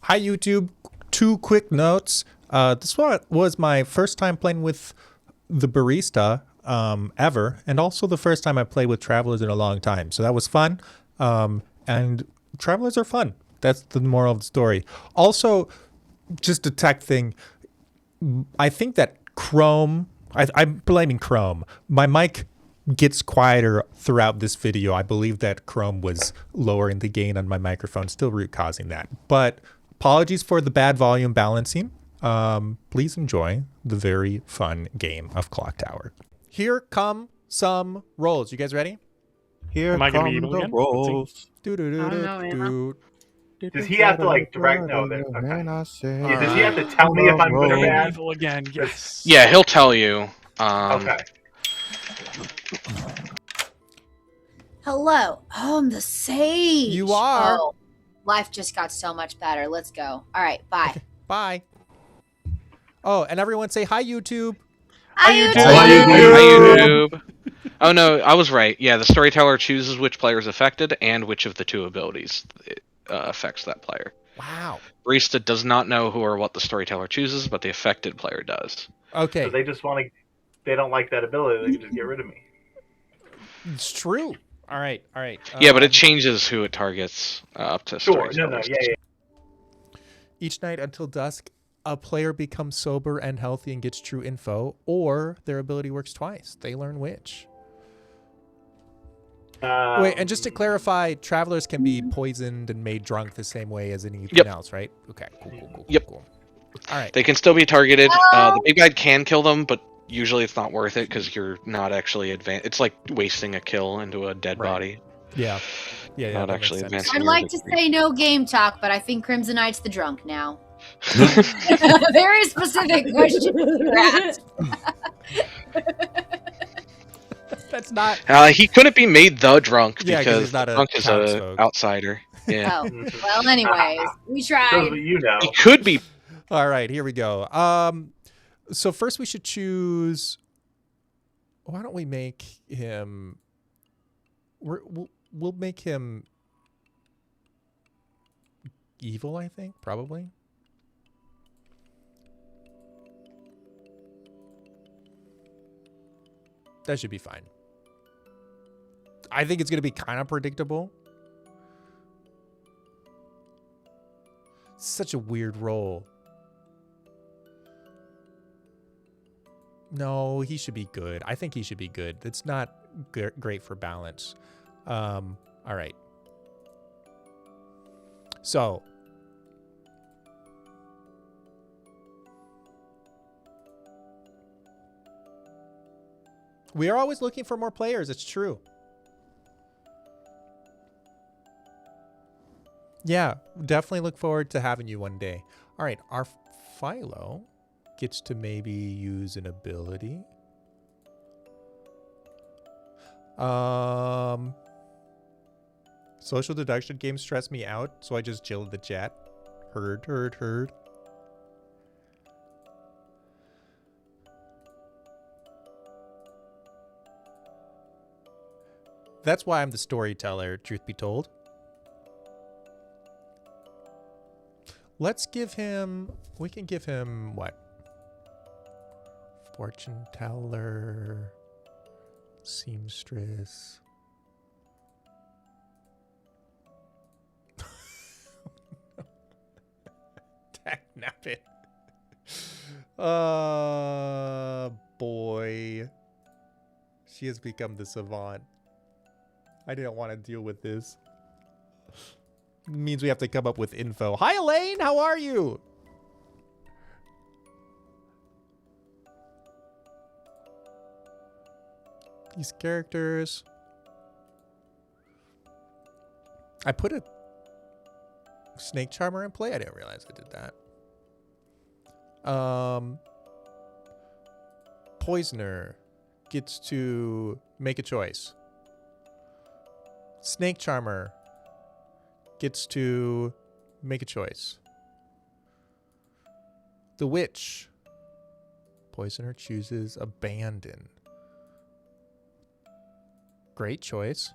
Hi, YouTube. Two quick notes. This one was my first time playing with the Barista ever, and also the first time I played with Travelers in a long time. So that was fun. And Travelers are fun. That's the moral of the story. Also, just a tech thing. I think that Chrome, I'm blaming Chrome. My mic gets quieter throughout this video. I believe that Chrome was lowering the gain on my microphone, still root causing that. But apologies for the bad volume balancing. Please enjoy the very fun game of Clocktower. Here come some rolls. You guys ready? Here Am I gonna come be evil the again? rolls. Does he have to like direct? No, okay. Yeah, does he have to tell me if I'm good or I am bad? evil again. Yes. Yeah, he'll tell you. Okay. Hello. Oh, I'm the sage. You are. Oh, life just got so much better. Let's go. All right. Bye. Okay, bye. Oh, and everyone say hi, YouTube. Hi, Hi, YouTube. YouTube. Oh no, I was right. Yeah, the storyteller chooses which player is affected and which of the two abilities affects that player. Wow. Barista does not know who or what the storyteller chooses, but the affected player does. Okay. So they just want to. They don't like that ability. They can just get rid of me. It's true. All right. All right. Yeah, but it changes who it targets up to Sure. No. storytellers. Yeah. Each night until dusk, a player becomes sober and healthy and gets true info, or their ability works twice. They learn which. Wait, and just to clarify, travelers can be poisoned and made drunk the same way as anything else, right? Okay, cool. Yep. Cool. All right. They can still be targeted. The big bad can kill them, but usually it's not worth it because you're not actually It's like wasting a kill into a dead body. Yeah. Not that actually makes sense. advancing. I'd like to say no game talk, but I think Crimsonite's the drunk now. Very specific question. That's not. He couldn't be made the drunk Yeah, 'cause because he's not the a drunk is townsfolk. an outsider. Yeah. Oh, well, anyways, we Shows tried. what you know. He could be. All right, here we go. So first we should choose. Why don't we make him? We'll make him evil. I think probably. That should be fine. I think it's going to be kind of predictable. Such a weird role. No, he should be good. I think he should be good. It's not great for balance. All right. So. We are always looking for more players. It's true. Yeah, definitely look forward to having you one day. All right, our Philo gets to maybe use an ability. Social deduction games stress me out, so I just chill in the chat. Heard. That's why I'm the storyteller, truth be told. Let's give him... We can give him what? Fortuneteller. Seamstress. Nap it. Boy. She has become the savant. I didn't want to deal with this. It means we have to come up with info. Hi, Elaine. How are you? These characters. I put a snakecharmer in play. I didn't realize I did that. Poisoner gets to make a choice. Snakecharmer gets to make a choice. The witch. Poisoner chooses abandon. Great choice.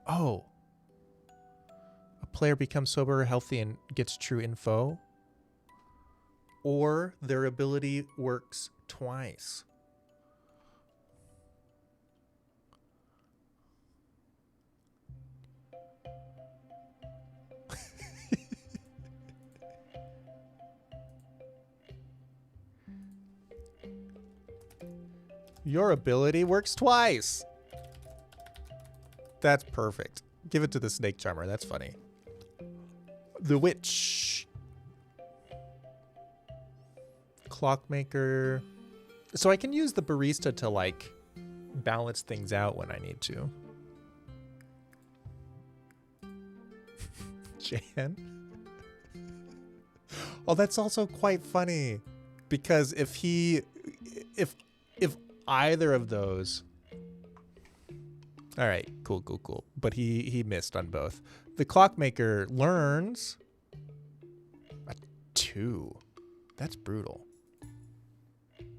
Oh. A player becomes sober or healthy and gets true info. Or their ability works twice. Your ability works twice. That's perfect. Give it to the snakecharmer. That's funny. The witch. Clockmaker. So I can use the barista to like balance things out when I need to. Jan. Oh, that's also quite funny because if either of those. All right, cool. But he missed on both. The clockmaker learns a 2. That's brutal.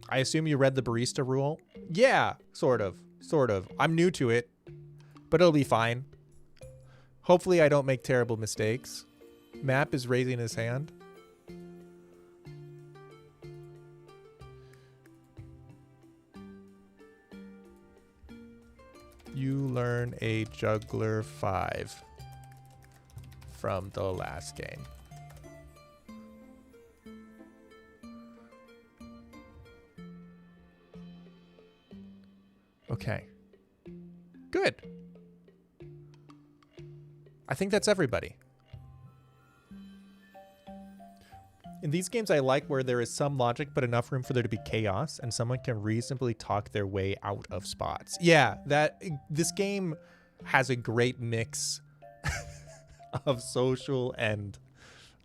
I assume you read the barista rule? Yeah, sort of. I'm new to it, but it'll be fine. Hopefully I don't make terrible mistakes. Map is raising his hand. You learn a juggler 5 from the last game. Okay. Good. I think that's everybody. In these games, I like where there is some logic, but enough room for there to be chaos, and someone can reasonably talk their way out of spots. Yeah, this game has a great mix of social and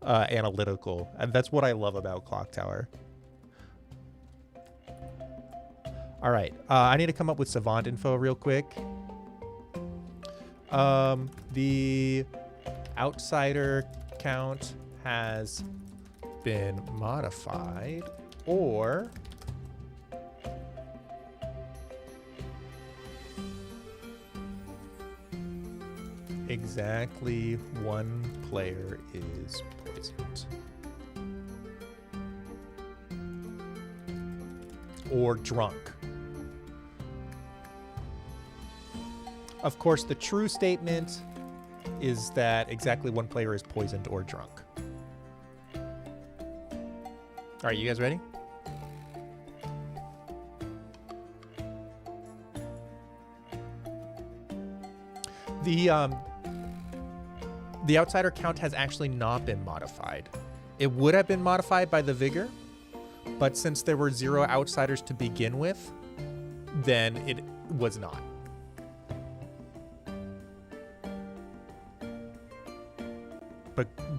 analytical, and that's what I love about Clocktower. All right, I need to come up with savant info real quick. The outsider count has been modified, or exactly one player is poisoned, or drunk. Of course, the true statement is that exactly one player is poisoned or drunk. All right, you guys ready? The outsider count has actually not been modified. It would have been modified by the vigor, but since there were 0 outsiders to begin with, then it was not.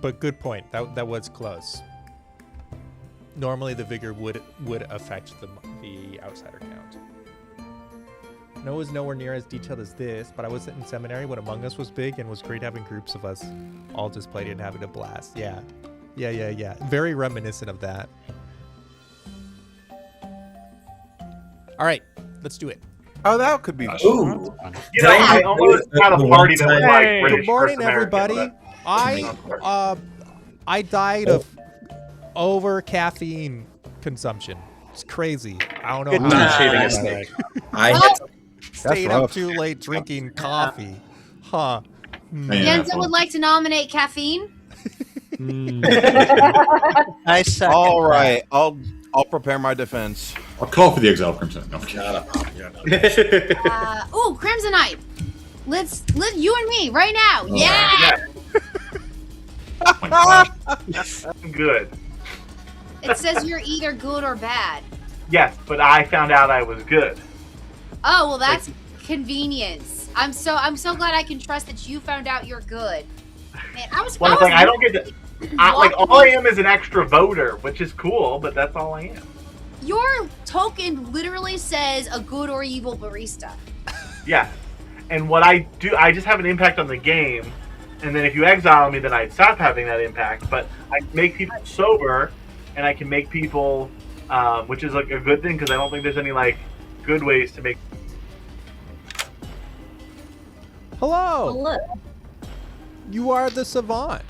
But good point. That was close. Normally the vigor would affect the outsider count. Noah is nowhere near as detailed as this, but I was in seminary when Among Us was big and was great having groups of us all just playing and having a blast. Yeah. Very reminiscent of that. All right, let's do it. Oh, that could be You know, I almost had a party that was like British. Good morning, First American, everybody. I died of over caffeine consumption. It's crazy. I don't know how. Shaving a snake. I Stayed up too late drinking coffee. Huh. Yenza would like to nominate caffeine. I second. All right, I'll prepare my defense. I'll call for the exile crimson. No, Ooh, Crimsonite. Let's you and me right now. Yeah. oh my gosh. Good. It says you're either good or bad. Yes, but I found out I was good. Oh well, that's convenience. I'm so glad I can trust that you found out you're good. Man, One thing I don't get to. Like all I am is an extra voter, which is cool, but that's all I am. Your token literally says a good or evil barista. Yeah, and what I do, I just have an impact on the game, and then if you exile me, then I'd stop having that impact. But I can make people sober, and I can make people, which is like a good thing because I don't think there's any like good ways to make. Hello. Hello. You are the savant.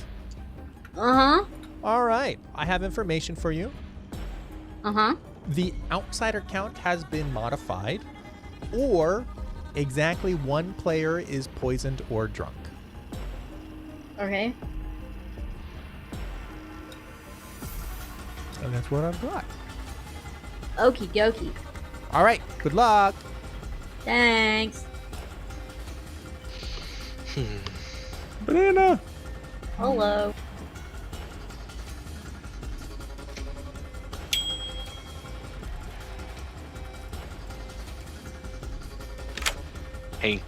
Uh-huh. All right. I have information for you. Uh-huh. The outsider count has been modified, or exactly one player is poisoned or drunk. Okay. And that's what I've got. Okie dokie. All right. Good luck. Thanks. Banana. Hello. Hey,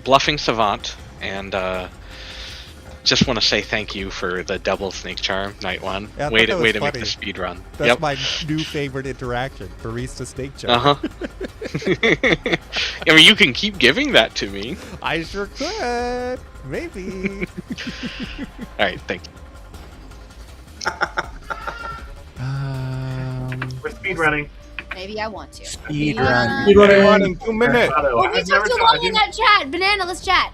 bluffing savant, and just want to say thank you for the double snake charm night one. Yeah, I way thought to that was make funny. the speed run. That's my new favorite interaction. Barista steak charm. I mean, you can keep giving that to me. I sure could. Maybe. All right, thank you. We're speed running. Maybe I want to. Speed run. run in 2 minutes. We took too long in that chat. Banana, let's chat.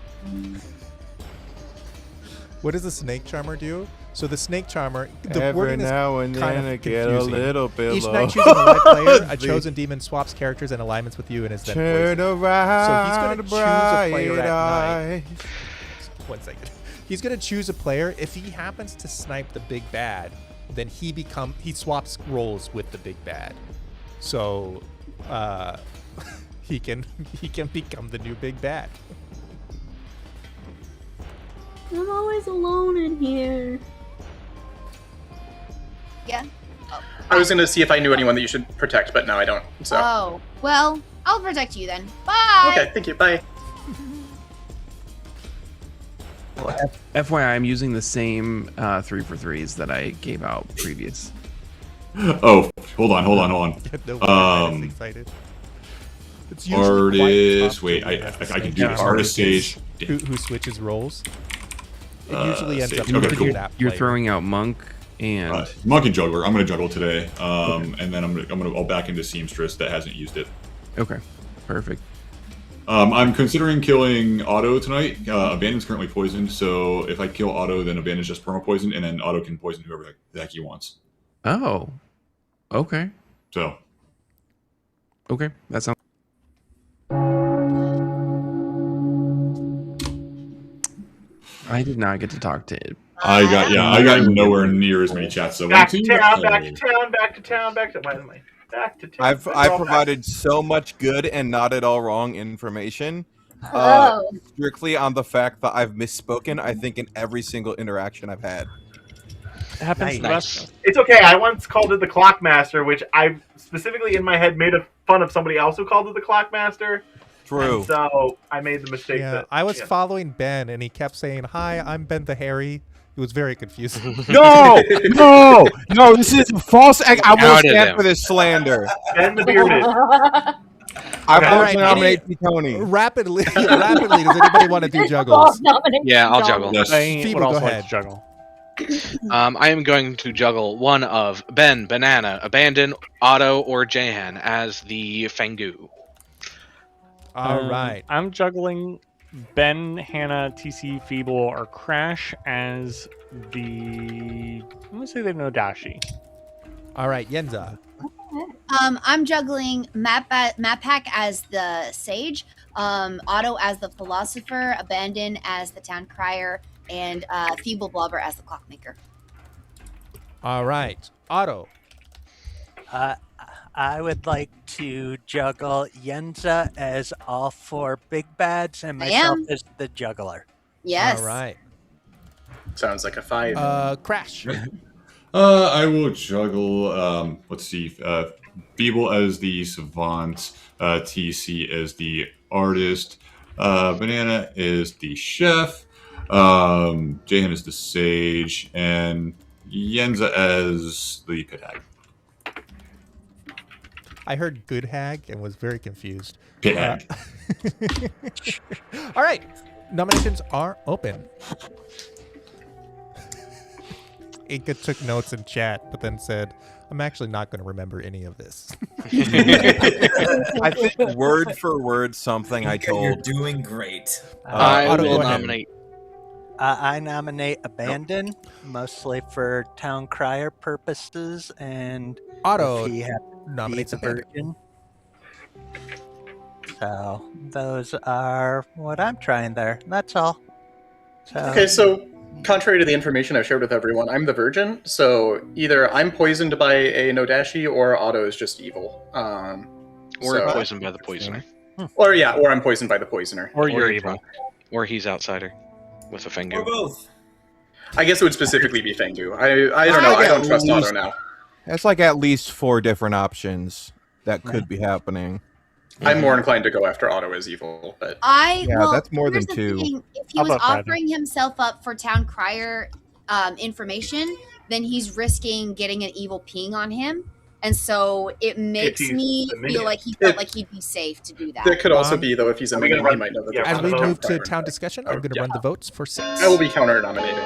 What does the snake charmer do? So the snake charmer, the Every wording is now and kind then of I get a confusing. little bit Each low. night choosing the right player, a The- chosen demon swaps characters and alignments with you and is then Turn poisoned. around, choose a player at bright night. 1 second. He's gonna choose a player. If he happens to snipe the big bad, then he swaps roles with the big bad. So he can become the new big bad. I'm always alone in here. Yeah. I was gonna see if I knew anyone that you should protect, but no, I don't. So Oh, well, I'll protect you then. Bye. okay, thank you. Bye. FYI, I'm using the same 3-for-3s that I gave out previous. Oh, hold on. No wonder I'm excited. It's usually quite Artist. tough Wait, to I win as the can snake do this. charmer. Artist stage. Who switches roles. It usually ends up sage. Okay, being cool. that You're player. throwing out monk and Monk and juggler. I'm gonna juggle today. And then I'll back into seamstress that hasn't used it. okay, perfect. I'm considering killing Otto tonight. Abandon's currently poisoned, so if I kill Otto, then Abandon's just perma poisoned, and then Otto can poison whoever the heck he wants. Oh, okay, So okay, that sounds. I did not get to talk to it. I got nowhere near as many chats. So Back to town, back to town, back to town, back to why am I back to town? I've We're all provided so much good and not at all wrong information. Oh. Strictly on the fact that I've misspoken, I think, in every single interaction I've had. It happens to Nice. us. It's okay. I once called it the Clockmaster, which I specifically in my head made fun of somebody else who called it the Clockmaster. True. And so I made the mistake. Yeah, that I was following Ben, and he kept saying, "Hi, I'm Ben the Hairy." It was very confusing. No, this is a false. I will Outed stand him. for this slander. Ben the Bearded. I Okay. vote Alright, to nominate Ptony. rapidly, does anybody want to do juggles? Yeah, I'll juggle. yes. I Feeble, would also go like ahead. to juggle. I am going to juggle one of Ben, Banana, Abandon, Otto, or Jahan as the Fanggu. All right. I'm juggling Ben, Hannah, TC, Feeble, or Crash as the. I'm gonna say the Nodashii. All right, Yenza. I'm juggling Mappack as the Sage, Otto as the Philosopher, Abandon as the Towncrier, and feebleblobber as the Clockmaker. All right, Otto. I would like to juggle Yenza as all 4 big bads and I myself am. as the juggler. Yes. All right. Sounds like a fight. Crash. I will juggle. Let's see. Feeble as the savant. TC as the artist. Banana is the chef. Jahan is the sage, and Yenza as the pithag. I heard good hag and was very confused. Pithag. All right, nominations are open. Inca took notes in chat, but then said, I'm actually not going to remember any of this. I think word for word something I You're told. doing great. I Otto, will go ahead. nominate. I nominate Abandon, mostly for town crier purposes, and Otto if he had nominates the Abandon. virgin. So those are what I'm trying there. That's all. So, Okay, so contrary to the information I've shared with everyone, I'm the virgin. So either I'm poisoned by a nodashii, or Otto is just evil. Or poisoned by the poisoner. Or I'm poisoned by the poisoner. Or you're evil. Or he's outsider with a Or fanggu. both. I guess it would specifically be Fanggu. I don't know. I don't trust Otto now. That's like at least 4 different options that could be happening. I'm more inclined to go after Otto as evil, but that's more than here's the 2. thing, if he How was about Friday? offering himself up for town crier information, then he's risking getting an evil ping on him, and so it makes he's me a feel minion. like he felt like he'd be safe to do that. that could also be, though, if he's a Are we minion, gonna he might know that yeah, there's As not we a town move to crier. town discussion, I'm going to run the votes for 6. I will be counter-nominating.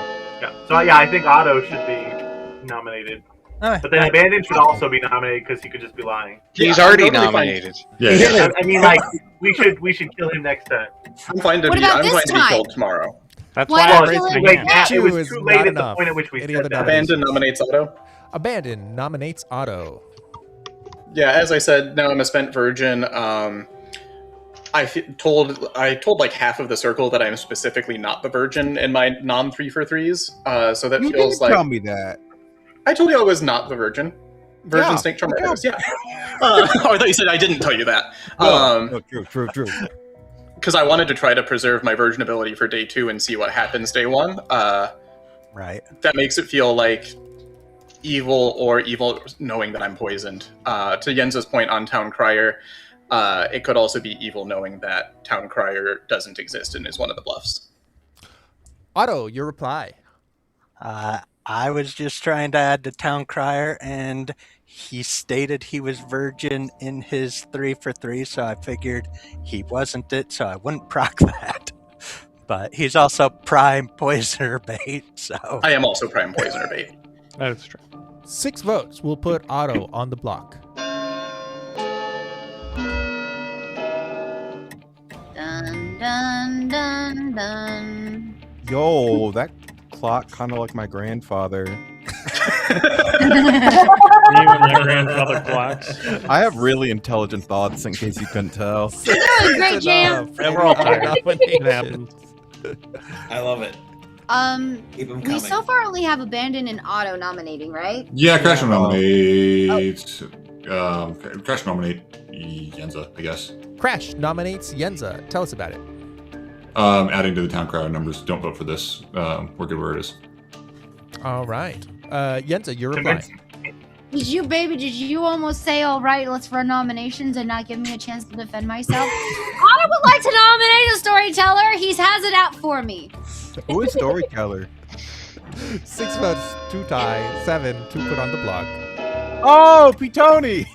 Yeah. So yeah, I think Otto should be nominated. Alright. But then Abandon should also be nominated because he could just be lying. He's Yeah, already I'm totally fine. nominated. Yeah. I mean, like we should kill him next time. I'm fine to What be. about I'm this fine to be time? killed tomorrow. That's Why why not I kill raised him? my Wait, hand. it Two was is too not late at the enough. point at which we Any said other that. nominations? Abandon nominates Otto. Abandon nominates Otto. Yeah, as I said, now I'm a spent virgin. Told like half of the circle that I'm specifically not the virgin in my non 3-for-3s. So that You feels didn't like tell me that. I told you I was not the virgin. Virgin Yeah, snake charmer. yeah. Yeah. I thought you said I didn't tell you that. No, true. Because I wanted to try to preserve my virgin ability for day 2 and see what happens day 1. right. That makes it feel like evil knowing that I'm poisoned. To Jens's point on town crier, it could also be evil knowing that town crier doesn't exist and is one of the bluffs. Otto, your reply. I was just trying to add the town crier, and he stated he was virgin in his 3-for-3, so I figured he wasn't it, so I wouldn't proc that. But he's also prime poisoner bait, so I am also prime poisoner bait. That is true. 6 votes will put Otto on the block. Dun dun dun dun. Yo, that clock kind of like my grandfather. You and my grandfather clocks. I have really intelligent thoughts, in case you couldn't tell. You're doing great, Jam. Yeah, we're all tired. It happens. I love it. Keep them We coming. so far only have Abandon and Otto nominating, right? Yeah, Crash will nominate. Crash will nominate Yenza, I guess. Crash nominates Yenza. Tell us about it. Adding to the town crowd numbers. Don't vote for this. We're good where it is. All right. Yenza, your reply. Did you almost say, all right, let's run nominations and not give me a chance to defend myself? I would like to nominate a storyteller. He has it out for me. Who is storyteller? 6 votes, 2 tie, 7 to put on the block. Oh, Ptony!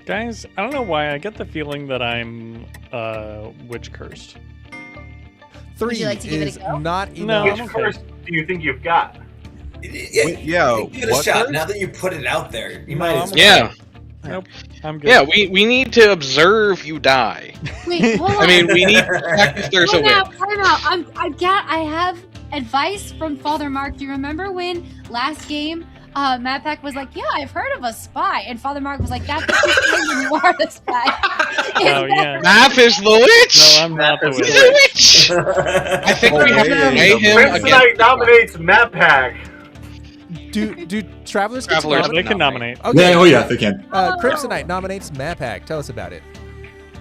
Guys, I don't know why. I get the feeling that I'm witch cursed. 3 you like to give it a is go? not No, enough. Which curse do you think you've got? Yeah, give it a what shot. curse? Now that you put it out there, you No, might I'm as okay. well. Yeah. Nope. I'm good. Yeah, we need to observe you die. Wait, hold on. I mean, we need to check if there's a Time out, witch. time out. I have advice from Father Mark. Do you remember when last game Matt Pack was like, yeah, I've heard of a spy. And Father Mark was like, that's when you are the spy. Oh, yeah. Math is the witch! No, I'm not the He's witch. the witch! I think we have to weigh him against... Crimsonite nominates Map Pack. Do travelers get to Travelers, nominate? They can nominate. Okay. Yeah, oh yeah, they can. Crimsonite nominates Mapak. Tell us about it.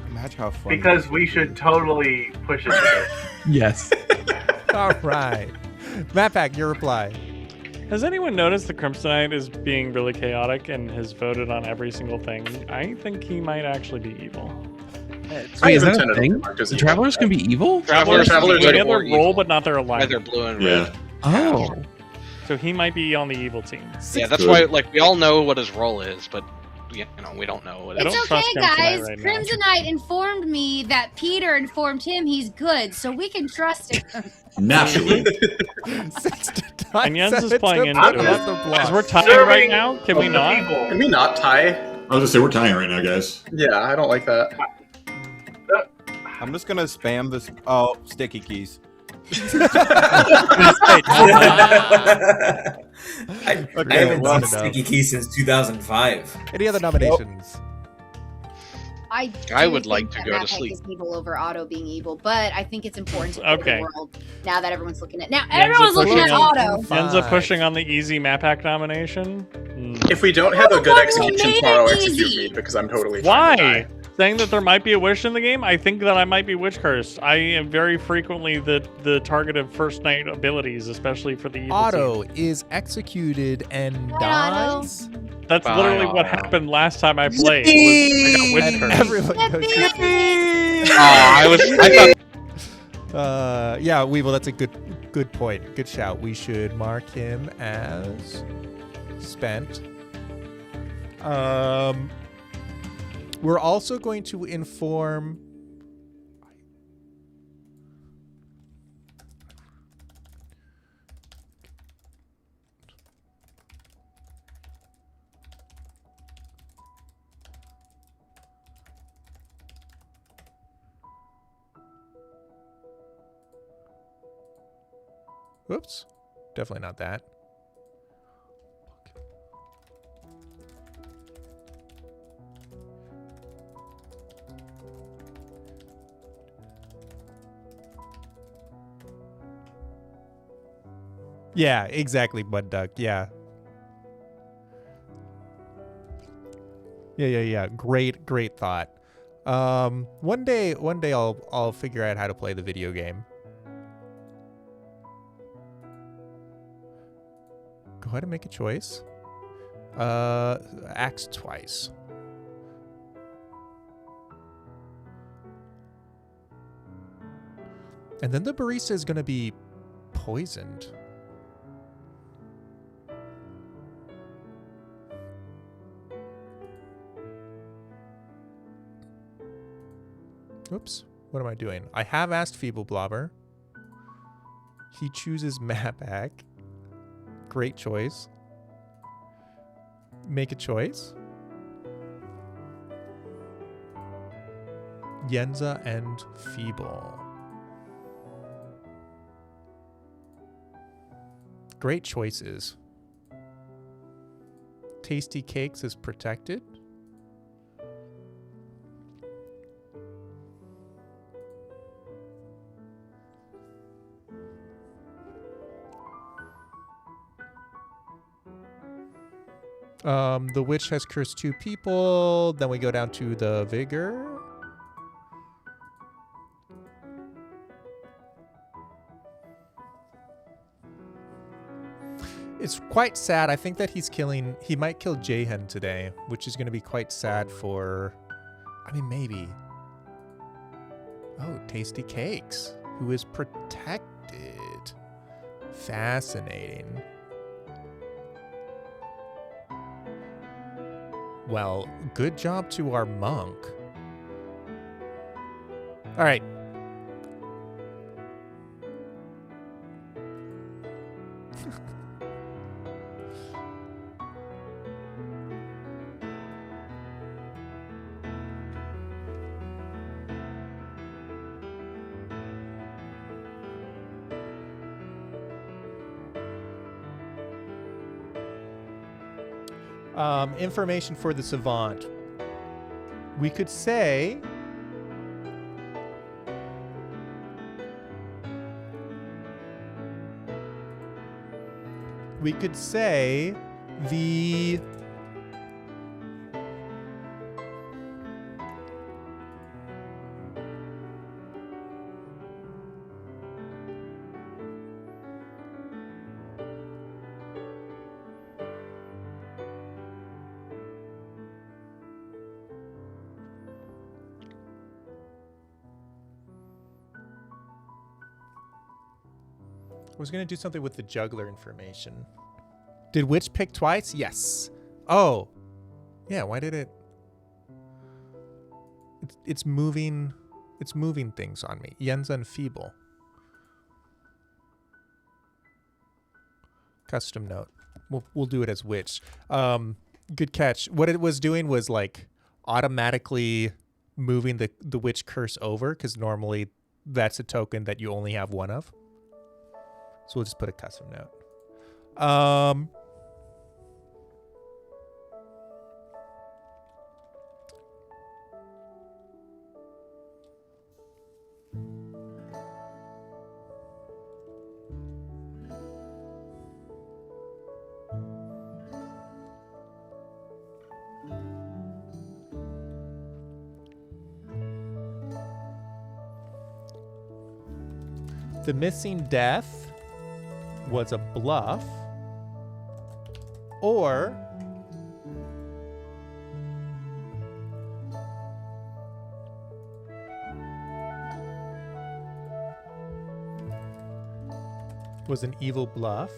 Imagine how funny. Because we should totally push it to this. Yes. All right. Mapak, your reply. Has anyone noticed the Crimsonite is being really chaotic and has voted on every single thing? I think he might actually be evil. Wait, is that a tentatively thing? marked as The evil. travelers can be evil? Travelers they are have more their role, evil. but not their alignment. Either blue and Yeah. red. Oh. So he might be on the evil team. Yeah, that's Good. why, like, we all know what his role is, but we don't know what I It's don't trust okay, Crimsonite guys. right now. Crimsonite informed me that Peter informed him he's good, so we can trust him. Naturally. And Jens is playing into I'm it. just As we're tying serving right now, can we the not? people. Can we not tie? I was gonna say we're tying right now, guys. Yeah, I don't like that. I'm just gonna spam this. Oh, sticky keys. I Okay, haven't well done enough. sticky keys since 2005. Any other nominations? I would do like think to that go to Matt Heck sleep. is evil over Otto being evil, but I think it's important to build Okay. the world now that everyone's looking at. Now Jens everyone's is looking at pushing on- Otto. Jens up pushing on the easy map hack nomination. If we don't have a good Why execution made it tomorrow, easy? execute me because I'm totally fine to Why? die. Saying that there might be a wish in the game? I think that I might be witch cursed. I am very frequently the target of first night abilities, especially for the evil Otto team. is executed and Bye, Otto. dies. That's Bye, literally what Otto. happened last time I played. Was I got witch And cursed. everyone goes. I thought Yeah, Weevil, that's a good point. Good shout. We should mark him as spent. We're also going to inform. Whoops. Definitely not that. Yeah, exactly, Bud Duck. Yeah. Yeah. Great thought. One day I'll figure out how to play the video game. Go ahead and make a choice. Axe twice. And then the barista is going to be poisoned. Oops. What am I doing? I have asked feebleblobber. He chooses Mapback. Great choice. Make a choice. Yenza and Feeble. Great choices. Tasty Cakes is protected. The witch has cursed 2 people. Then we go down to the vigor. It's quite sad. I think that he might kill Jahen today, which is going to be quite sad for, I mean, maybe. Oh, Tasty Cakes, who is protected. Fascinating. Well, good job to our monk. All right. Information for the savant. We could say the I was going to do something with the juggler information. Did Witch pick twice? Yes. Oh. Yeah, why did it? It's moving. It's moving things on me. Yenza and feeble. Custom note. We'll do it as witch. Good catch. What it was doing was like automatically moving the witch curse over, because normally that's a token that you only have one of. So we'll just put a custom note. The missing death was a bluff, or was an evil bluff.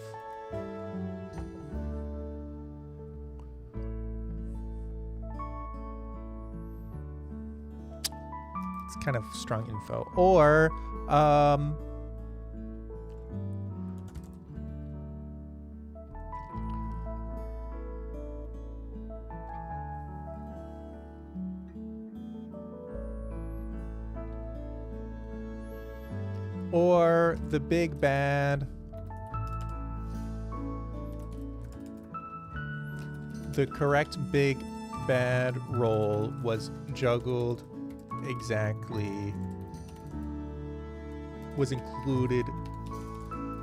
It's kind of strong info. Or the big bad. The correct big bad roll was juggled exactly, was included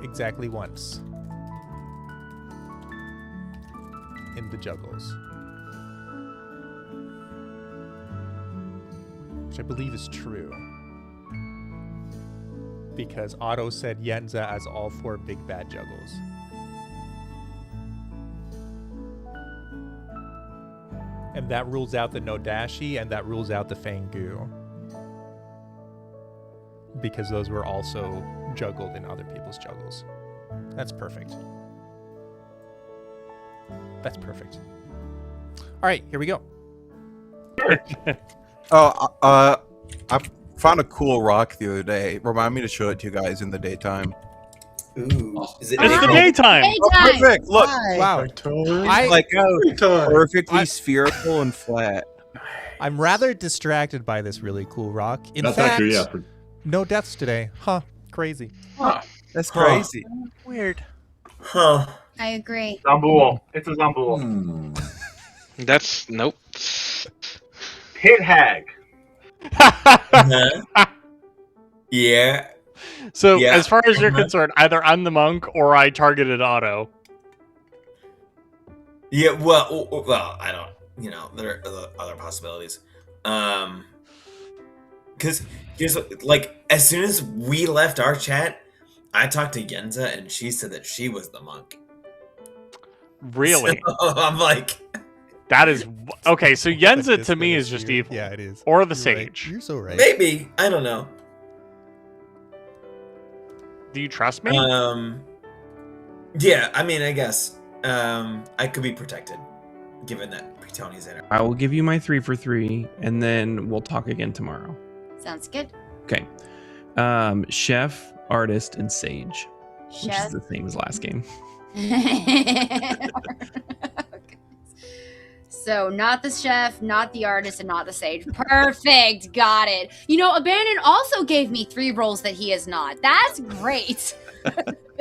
exactly once in the juggles, which I believe is true, because Otto said Yenza as all 4 big bad juggles. And that rules out the nodashii, and that rules out the fanggu, because those were also juggled in other people's juggles. That's perfect. That's perfect. All right, here we go. I found a cool rock the other day. Remind me to show it to you guys in the daytime. Ooh. Is it It's the daytime. Oh, perfect. Look. Wow. Like perfectly spherical and flat. I'm rather distracted by this really cool rock. In That's fact, actually, yeah. no deaths today. Huh. Crazy. That's crazy. Weird. Huh. I agree. Zambul. It's a Zambul. That's nope. Pithag. Yeah. So Yeah. as far as you're concerned, either I'm the monk or I targeted Otto. Yeah. Well, I don't. You know, there are other possibilities. Because here's like, as soon as we left our chat, I talked to Yenza and she said that she was the monk. Really? So I'm like, That is okay. So Yenza This to me one is just weird. evil. Yeah, it is. Or the You're sage. Right. You're so right. maybe, I don't know. Do you trust me? Yeah. I mean, I guess I could be protected, given that Ptony's in it. I will give you my 3 for 3, and then we'll talk again tomorrow. Sounds good. Okay. Chef, artist, and sage, which is Chef. the same as last game. So not the chef, not the artist, and not the sage. Perfect. Got it. You know, Abandon also gave me 3 roles that he is not. That's great.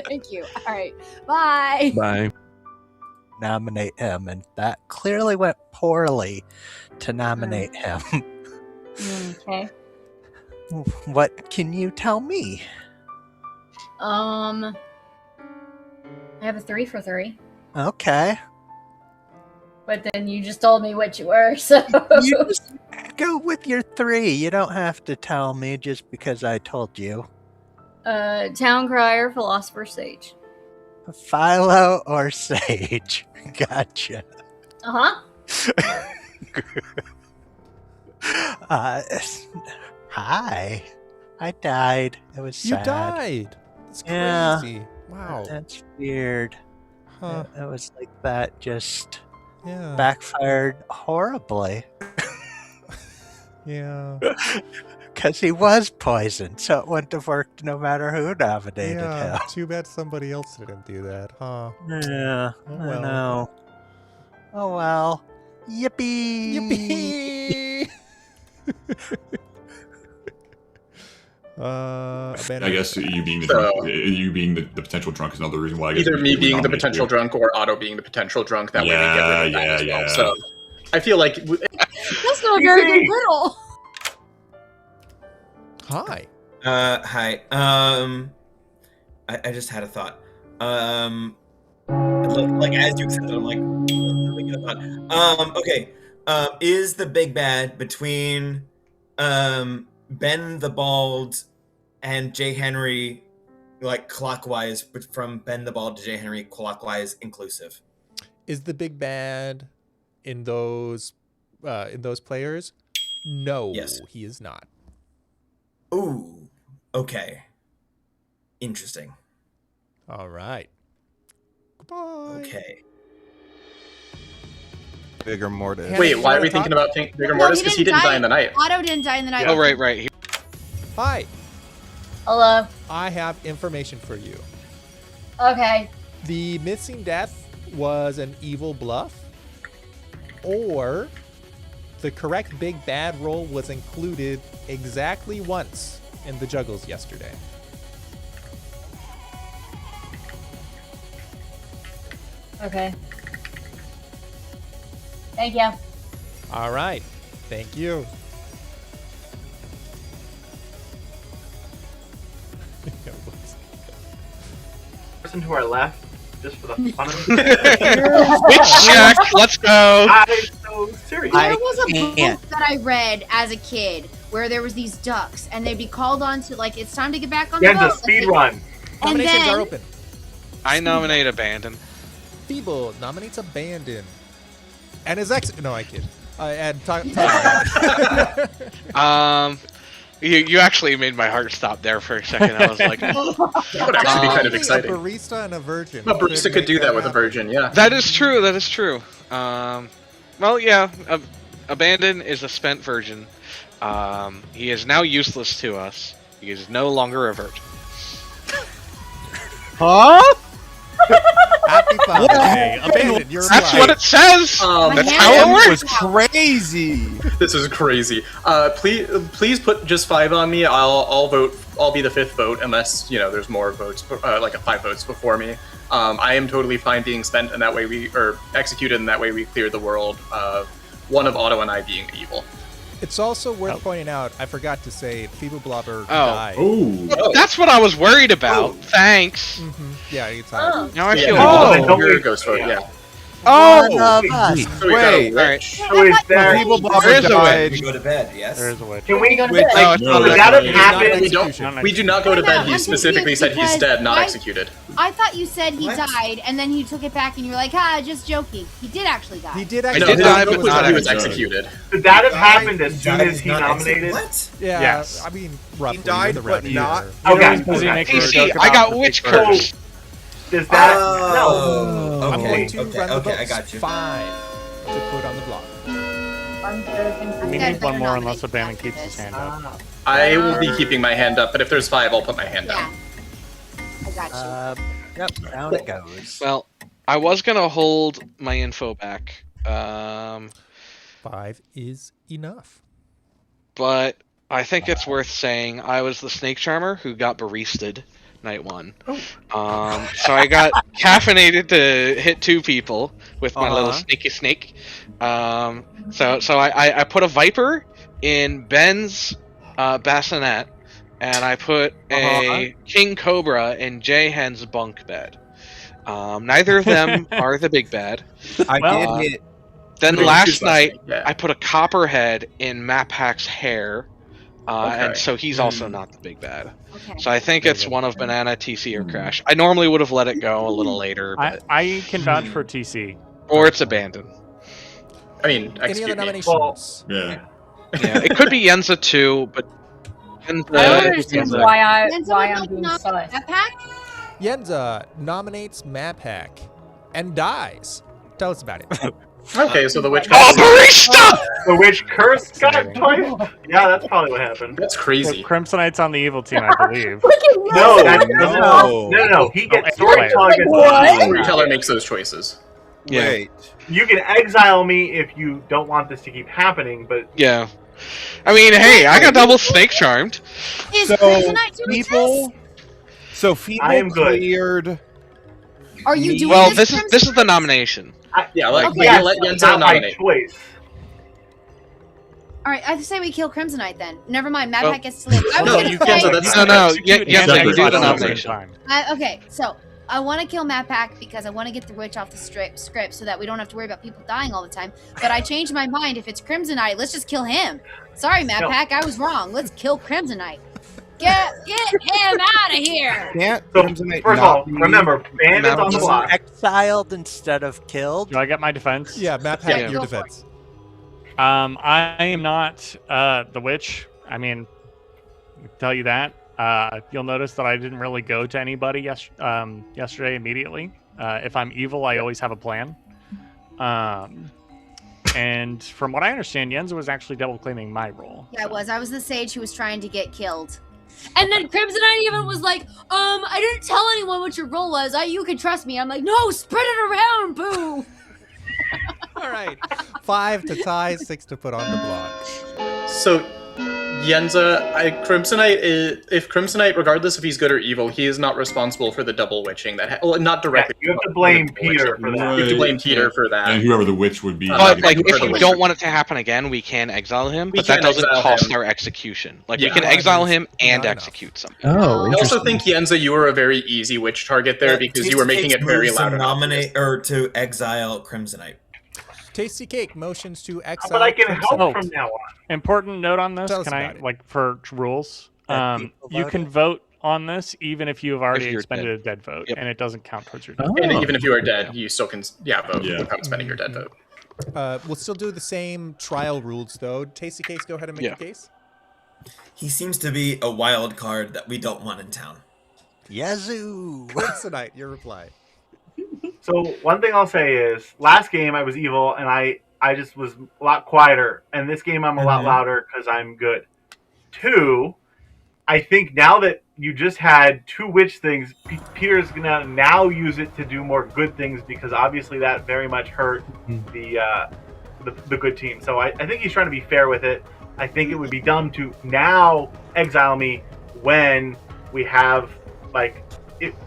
Thank you. All right. Bye. Bye. Nominate him, and that clearly went poorly to nominate him. Okay. What can you tell me? I have a 3 for 3. Okay. But then you just told me what you were, so You just go with your 3. You don't have to tell me just because I told you. towncrier, philosopher, sage. Philo or sage? Gotcha. Uh-huh. Hi. I died. It was You sad. died. It's Yeah. crazy. Wow. That's weird. Huh. It was like that just... Yeah. backfired horribly. Yeah. Because he was poisoned, so it wouldn't have worked no matter who nominated Yeah. him. Too bad somebody else didn't do that, huh? Yeah, Oh, I well. know. Oh well. Yippee! Yippee! I guess you being the drunk, you being the potential drunk is another reason why. I guess Either we me would being the nominate potential you. drunk or Otto being the potential drunk. That way they get rid of that as well. Yeah. So I feel like That's not a very good riddle. Hi. Hi. I just had a thought. Like as you accepted, I'm like, thinking a thought. Okay. Is the big bad between Ben the Bald and J. Henry, like clockwise, but from Ben the Bald to J. Henry clockwise inclusive? Is the big bad in those players? No, Yes. he is not. Ooh. Okay. Interesting. All right. Goodbye. Okay. Vigormortis. wait, why are we thinking about vigormortis? Because he didn't die in the night. Otto didn't die in the night. Oh, right. Hi. Hello. I have information for you. Okay. The missing death was an evil bluff, or the correct big bad roll was included exactly once in the juggles yesterday. Okay. Thank you. All right. Thank you. Person to our left, just for the fun of it. It's check. Let's go. I'm so serious. There was a book that I read as a kid where there was these ducks, and they'd be called on to, like, it's time to get back on the Again, boat. the speed run. And Nominations then, are open. I nominate abandon. Feeble nominates abandon. And his ex. No, I kid. And You actually made my heart stop there for a second. I was like, That would actually be kind of a exciting. barista and a virgin. A barista could do that with a virgin, yeah. that is true. Well, yeah. Abandon is a spent virgin. He is now useless to us. He is no longer a virgin. Huh? Happy Father's Day. Abandon. You're That's right. what it says. That's how it works. crazy. This is crazy. Please put just 5 on me. I'll vote. I'll be the 5th vote unless there's more votes, like 5 votes before me. I am totally fine being spent, and that way executed, and that way we clear the world of one of Otto and I being evil. It's also worth pointing out, I forgot to say, feebleblobber died. Oh. That's what I was worried about. Thanks. Yeah, he's died. Now I feel You're a ghost vote, yeah. Oh, So we got a wait. witch. So is there? There is a died. We go to bed. Yes. There is a witch. Can we go to Wait, bed? No, it's not Would a that have witch. happened? We do not go to No, bed. I'm He specifically confused said he's because dead, not I- executed. I thought you said he What? died, and then you took it back, and you were like, just joking. He did actually die. He did I actually know, did die, but but not he was executed. executed. Could that have Died- happened as soon died as he not nominated? What? Yeah, Yes. I mean, roughly. died, with the but rough not- year. Okay. Because he makes a PC, joke I about got the witch big bird. curse. Does that? Oh. I'm Okay. going to Okay. run the Okay. I votes. got you. 5 to put on the block. We Guys need better one more nominate unless me Abandon after keeps this. his hand up. I will be keeping my hand up, but if there's 5, I'll put my hand Yeah. down. I got you. Yep, down it goes. Well, I was gonna hold my info back, 5 is enough. but I think it's worth saying I was the snakecharmer who got baristed night 1. So I got caffeinated to hit 2 people with my little snaky snake. So I put a viper in Ben's bassinet, and I put a king cobra in J Hen's bunk bed. Neither of them are the big bad. I Well, did hit. Then Wait, last who's night Yeah. I put a copperhead in Maphack's hair, and Okay. so he's also not the big bad. Okay. So I think it's one of Banana, TC, or Crash. I normally would have let it go a little later, but I can vouch for TC. or it's abandoned. I mean, Any other execute me. nominations? Yeah. Yeah, it could be Yenza too, but Yenza, I don't understand Yenza- why Yenza why would I'm like being to sus. That pack? Yenza nominates Maphack and dies. Tell us about it. Okay, so the witch. Oh, Barista! The witch curse got twice? Yeah, that's probably what happened. That's So crazy. Crimsonite's on the evil team, I believe. No, that no. no. He gets Oh, storyteller gets What? Storyteller makes those choices. Yeah. Wait. You can exile me if you don't want this to keep happening, but Yeah. I mean, hey, I got double snake charmed. Is So, Crimsonite doing people- this? So Feeble I am good. cleared. Are you doing Well, this? this is the nomination. Yeah, let Okay. let it's Yenza not my nominate. choice. All right, I say we kill Crimsonite then. Never mind. Mad Well- Pack gets to live. I was No, gonna you say, can't. So that's No, yeah, Yenza, you do the at the same nomination. time. okay, so I want to kill Mad Pack because I want to get the witch off the script so that we don't have to worry about people dying all the time. But I changed my mind. If it's Crimsonite, let's just kill him. Sorry, Mad No. Pack, I was wrong. Let's kill Crimsonite. Get him out of here. Can't So, Crimsonite first of not all, be- remember, Ban is on the block. Exiled instead of killed. Do I get my defense? Yeah, Matt Yeah, Pack, your go for defense. I am not the witch. I mean, I can tell you that. You'll notice that I didn't really go to anybody yesterday immediately. If I'm evil, I always have a plan. And from what I understand, Yenza was actually double claiming my role. Yeah, I was the sage who was trying to get killed. And then Crimsonite even was like, I didn't tell anyone what your role was. You can trust me. I'm like, no, spread it around, boo. All right. 5 to tie, 6 to put on the block. So, Yenza, if Crimsonite, regardless if he's good or evil, he is not responsible for the double witching. Well, not directly. You have to blame Peter for that. You have to blame Peter for that. And whoever the witch would be. But like, for if the you witch. don't want it to happen again, we can exile him. We But that can doesn't exile cost him. our execution. Like, Yeah. we can exile him and Not enough. execute something. Oh, I also think, Yenza, you were a very easy witch target there because you were making it very loud. To and obvious. nominate or to exile Crimsonite. Tasty Cake motions to exile. But I can help Oh. from now on. Important note on this, Tell us can I, about it. like, for rules, That people you can voted? vote on this even if you have already you're expended dead. a dead vote, Yep. and it doesn't count towards your Oh. dead. And even if you are dead, you still can, vote Yeah. without spending your dead vote. We'll still do the same trial rules, though. Tasty Cakes, go ahead and make Yeah. your case. He seems to be a wild card that we don't want in town. Yazoo! Crimsonite, your reply. So one thing I'll say is, last game I was evil and I just was a lot quieter, and this game I'm a lot louder because I'm good. 2, I think now that you just had 2 witch things, Peter's gonna now use it to do more good things because obviously that very much hurt the good team. So I think he's trying to be fair with it. I think it would be dumb to now exile me when we have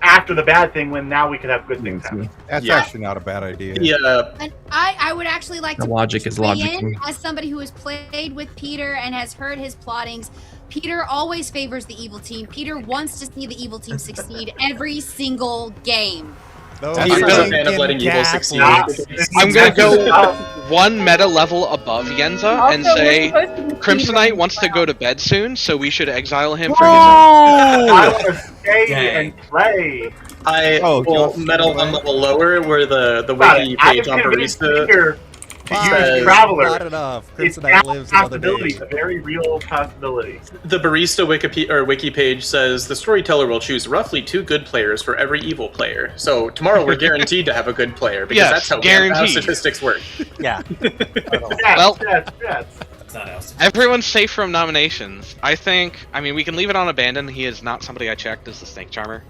after the bad thing, when now we could have good things happen. That's Yeah. actually not a bad idea. Yeah. And I would actually like The to logic is weigh logical. in as somebody who has played with Peter and has heard his plottings. Peter always favors the evil team. Peter wants to see the evil team succeed every single game. No, Peter's a fan of letting evil succeed. I'm gonna go one meta level above Yenza and Also, say we're supposed to be Crimsonite Peter. wants to go to bed soon, so we should exile him for his I want to stay Dang. and play. I Oh, will just- metal one level lower where the Got wiki it. I've page on convinced Barista. Peter to Says- use Traveler. Not enough. It's Crimsonite now lives a another possibility, day. a very real possibility. The Barista wiki page says the storyteller will choose roughly 2 good players for every evil player. So tomorrow we're guaranteed to have a good player because Yes, that's how guaranteed. statistics work. Yeah. Totally. Well- That's. It's not else. Everyone's safe from nominations. I mean, we can leave it on abandon. He is not somebody I checked as the snake charmer.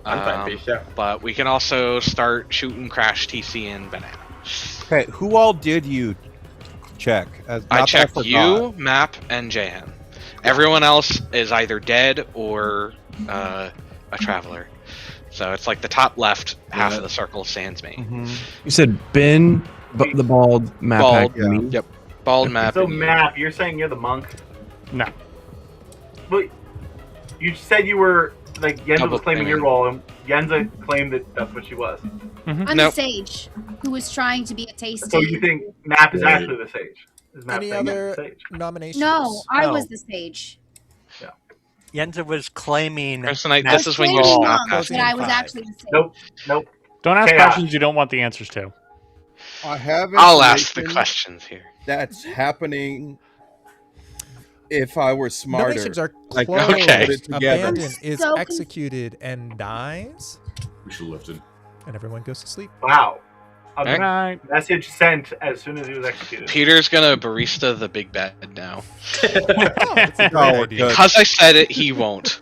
I'm fine, yeah. But we can also start shooting Crash, TC, and Banana. Okay, who all did you check? I checked you, Map, and Jahan. Everyone else is either dead or a traveler. So it's like the top left half of the circle sans me. You said Ben, the bald, Map Bald, Pack, and me. Yep. Bald Map. So and you. Map, you're saying you're the monk? No. But you said you were Yenza Double was claiming your claiming. role, and Yenza claimed that that's what she was. I'm the Nope. sage who was trying to be a tasty. So you think Map is Right. actually the sage? Is Map Any saying he's other the sage? nominations? No, I No. was the sage. Yenza was claiming. Crimsonite, Map- this is when you Claiming stop wrong, asking. but I was Five. actually the sage. Nope. Don't ask Chaos. questions you don't want the answers to. I have I'll ask the information questions here. That's happening if I were smarter. Nominations are Like, closed. okay. put it together. Abandon is So executed and dies, We should lift it. and everyone goes to sleep. Wow. A Alright. message sent as soon as he was executed. Peter's gonna barista the big bad now. Oh, that's a great Oh, idea. good. Because I said it, he won't.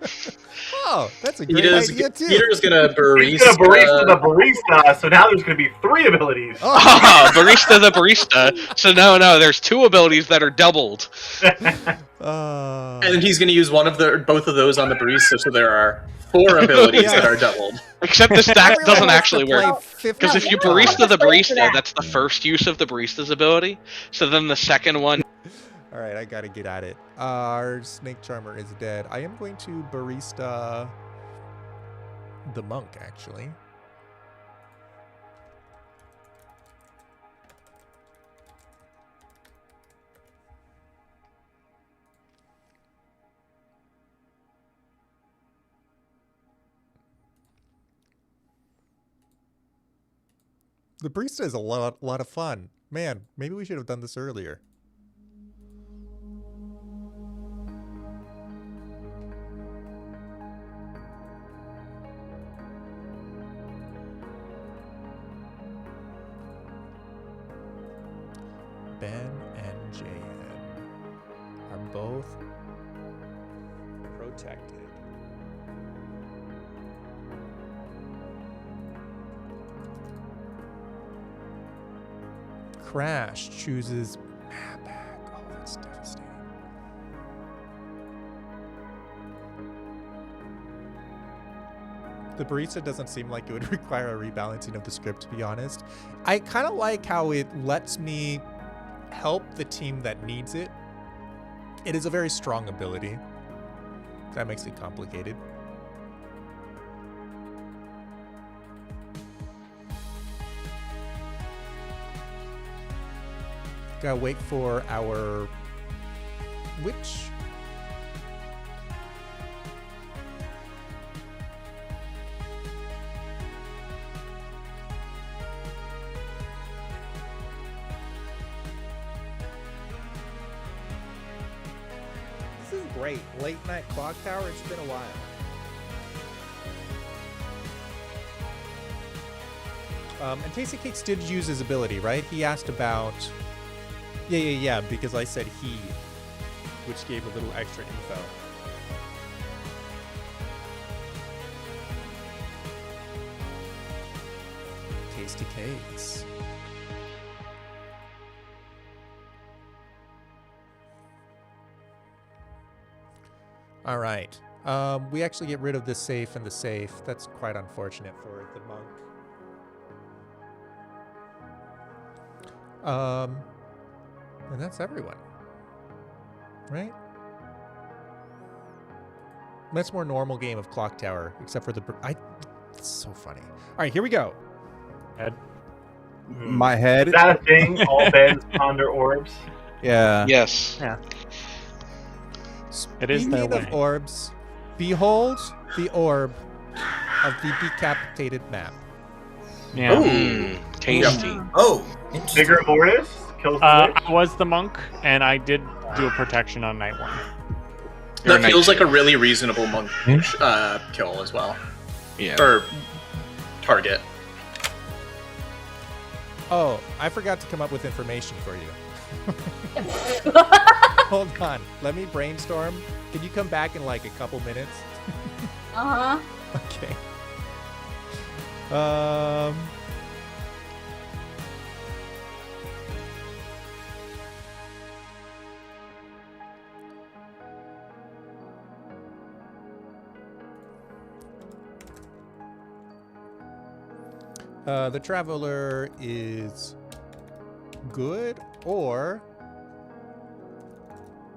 Oh, that's a great Peter's, idea too. Peter's gonna barista. He's gonna barista the barista, so now there's gonna be 3 abilities. Ah, barista the barista. So no, there's 2 abilities that are doubled. And then he's gonna use both of those on the barista, so there are 4 abilities Yeah. that are doubled. Except the stack Everyone doesn't wants to actually play work. 50 Because if you No, barista the wait for barista, that. that's the first use of the barista's ability. So then the second one. All right, I gotta get at it. Our snake charmer is dead. I am going to barista the monk, actually. The barista is a lot of fun. Man, maybe we should have done this earlier. Ben and JN are both protected. Crash chooses map. Oh, that's devastating. The barista doesn't seem like it would require a rebalancing of the script, to be honest. I kind of like how it lets me help the team that needs it. It is a very strong ability. That makes it complicated. Gotta wait for our witch. This is great. Late night Clocktower. It's been a while. And Tasty Cakes did use his ability, right? He asked about... Yeah, because I said he, which gave a little extra info. Tasty Cakes. All right. We actually get rid of this safe and the safe. That's quite unfortunate for the monk. And that's everyone. Right? That's more normal game of Clocktower, except for the... It's so funny. All right, here we go. Ed. My head. Is that a thing? All beds ponder orbs? Yeah. Yes. Yeah. It is their Speaking of way. orbs, behold the orb of the decapitated map. Yeah. Tasty. Oh, interesting. Vigormortis kills the witch. I was the monk, and I did do a protection on night 1. That feels like a really reasonable monk kill as well. Yeah. Or target. Oh, I forgot to come up with information for you. Hold on. Let me brainstorm. Can you come back in like a couple minutes? Uh huh. Okay. The traveler is good, or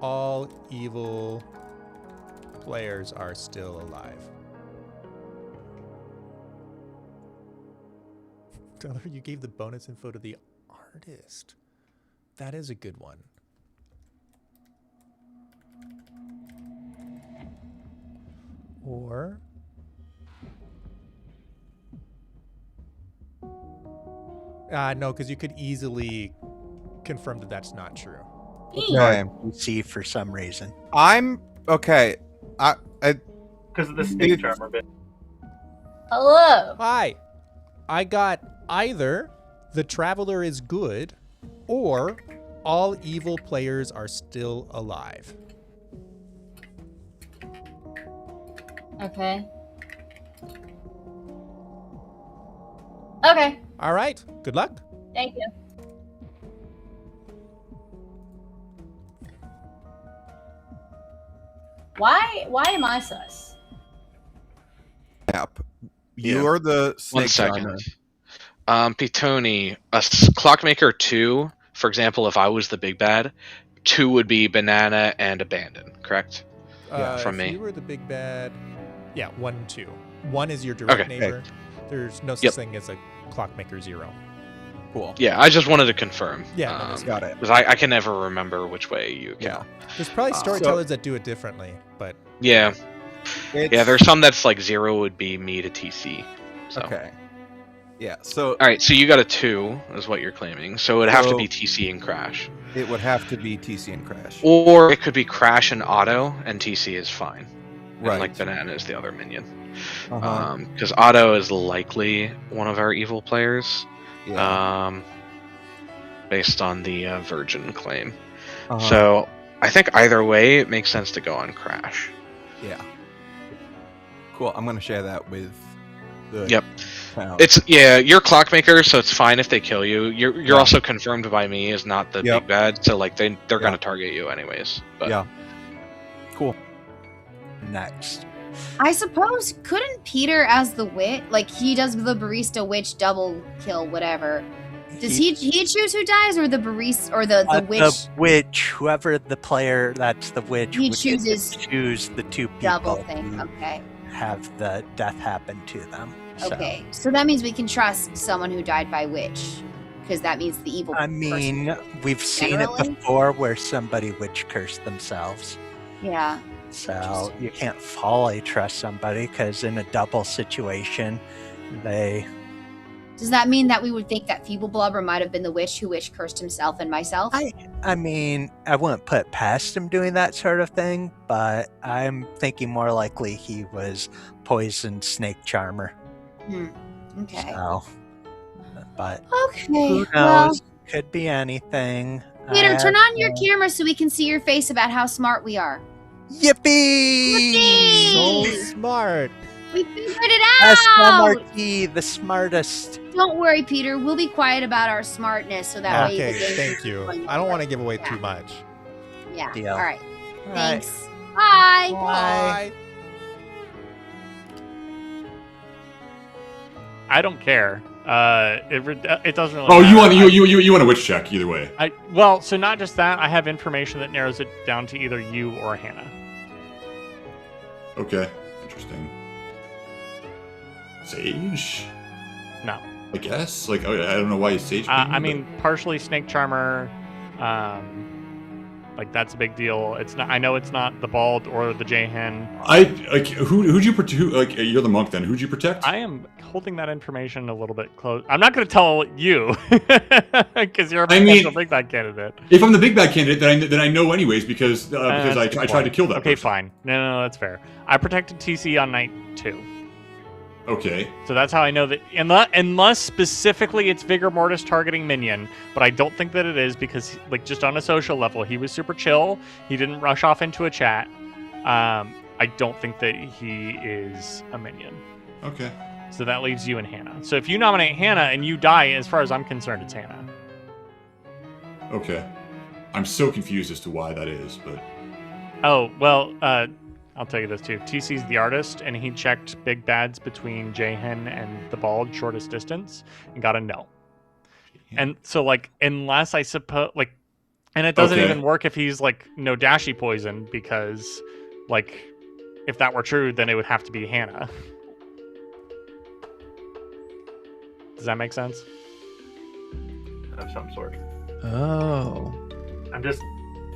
all evil players are still alive. Tyler, you gave the bonus info to the artist. That is a good one. Or no, because you could easily confirm that that's not true. Okay. See for some reason. I'm okay. Because of the snake charmer bit. Hello. Hi. I got either the Traveler is good, or all evil players are still alive. Okay. Okay. All right. Good luck. Thank you. Why am I sus? App. You are the One snake second. charmer. Ptony, clockmaker 2, for example, if I was the big bad, 2 would be banana and abandon, correct? From if me. you were the big bad, 1 and 2. 1 is your direct Okay. neighbor. There's no such thing as a clockmaker 0. Cool. Yeah, I just wanted to confirm. Yeah, got it. Because I can never remember which way you count. There's probably storytellers that do it differently, but Yeah. Yeah, there's some that's like 0 would be me to TC. So. Okay. Yeah, so... Alright, so you got a 2, is what you're claiming. So it would have to So- be TC and crash. It would have to be TC and crash. Or it could be crash and auto, and TC is fine. Right. And like banana is the other minion. Uh-huh. Because auto is likely one of our evil players. Yeah. Based on the virgin claim. Uh-huh. So I think either way it makes sense to go on crash. Yeah. Cool. I'm gonna share that with the Yep. town. You're clockmaker, so it's fine if they kill you. You're also confirmed by me as not the big bad, so like they're gonna target you anyways. But Yeah. Cool. Next. I suppose couldn't Peter as the witch, like he does the barista witch double kill whatever. Does he choose who dies, or the barista, or the witch? The witch, whoever the player that's the witch, He would get to chooses choose the two people double thing. who Okay. have the death happen to them. So, Okay. So that means we can trust someone who died by witch, because that means the evil. I mean, person. we've seen Generally? it before where somebody witch cursed themselves. Yeah. So you can't fully trust somebody because in a double situation, they. Does that mean that we would think that feebleblobber might have been the witch who witch cursed himself and myself? I mean, I wouldn't put past him doing that sort of thing, but I'm thinking more likely he was poisoned snakecharmer. Okay. So, but Okay. who knows? Well, Could be anything. Peter, turn on your camera. camera so we can see your face about how smart we are. Yippee! So smart. We figured it SMRT, the smartest. Don't worry, Peter. We'll be quiet about our smartness so that way. Okay, the game thank you. I don't want to give away too much. Yeah. Deal. All right. All Thanks. Bye. Bye. I don't care. It doesn't really. Oh, matter. you want a witch check either way. Well, so not just that. I have information that narrows it down to either you or Hannah. Okay, interesting. Sage? No. I guess. Like, I don't know why you sage. I mean, partially snake charmer. Like that's a big deal. It's not. I know it's not the bald or the Jhen. Who'd you protect? Like, you're the monk then. Who'd you protect? I am holding that information a little bit close. I'm not going to tell you because you're a potential big bad candidate. If I'm the big bad candidate, then I know anyways because I tried to kill that. Okay, person. fine. No, that's fair. I protected TC on night 2. Okay. So that's how I know that, unless specifically it's vigormortis targeting minion, but I don't think that it is because, like, just on a social level, he was super chill. He didn't rush off into a chat. I don't think that he is a minion. Okay. So that leaves you and Hannah. So if you nominate Hannah and you die, as far as I'm concerned, it's Hannah. Okay. I'm so confused as to why that is, but. Oh, well, I'll tell you this too. TC's the artist, and he checked big bads between Jhen and the bald shortest distance and got a no. And so, like, unless I suppose, like, and it doesn't even work if he's, like, nodashii poison, because, like, if that were true, then it would have to be Hannah. Does that make sense? Of some sort. Oh. I'm just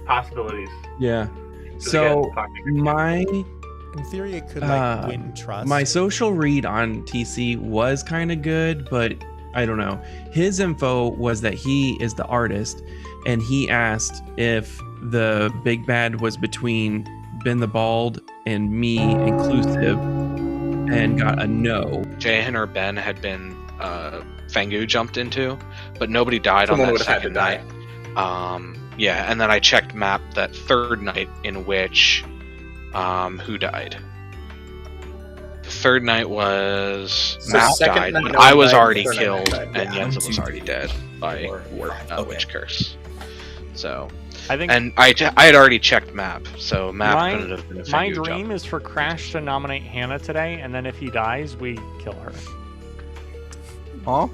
possibilities. Yeah. Just So again, my In theory, it could like win trust. my social read on TC was kind of good, but I don't know. His info was that he is the artist, and he asked if the big bad was between Ben the Bald and me inclusive, and got a no. Jhen or Ben had been Fanggu jumped into, but nobody died Someone on would that have had to second night. Yeah, and then I checked map that third night in which who died? The third night was So Map second died, night, but no I one was died, already third night killed, died. and Yeah, Yenza 1, was 2, already 3, dead by 4, 5. Okay. Witch Curse. So, I think and I had already checked map, so map my, couldn't have been a my Fanggu dream jump. is for Crash to nominate Hannah today, and then if he dies, we kill her. Huh?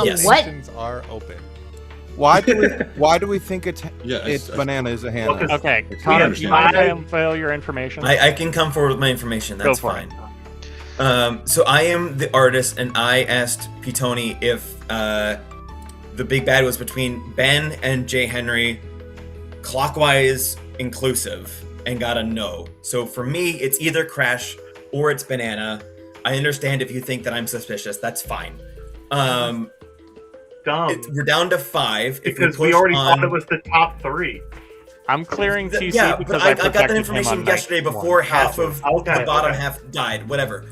Yes. Nominations are open. Why do we think it's I- Banana is a Hannah? Well, 'cause Okay, We Connor, have do you five- want to fail your information? I can come forward with my information. Go That's for fine. So I am the artist, and I asked Ptony if the big bad was between Ben and J. Henry, clockwise inclusive, and got a no. So for me, it's either Crash or it's Banana. I understand if you think that I'm suspicious. That's fine. Dumb. We're down to 5. If Because push we already on, thought it was the top 3. I'm clearing TC yeah, because but I got that protected him information on yesterday night before one. half of Okay, the bottom okay. half died. Whatever.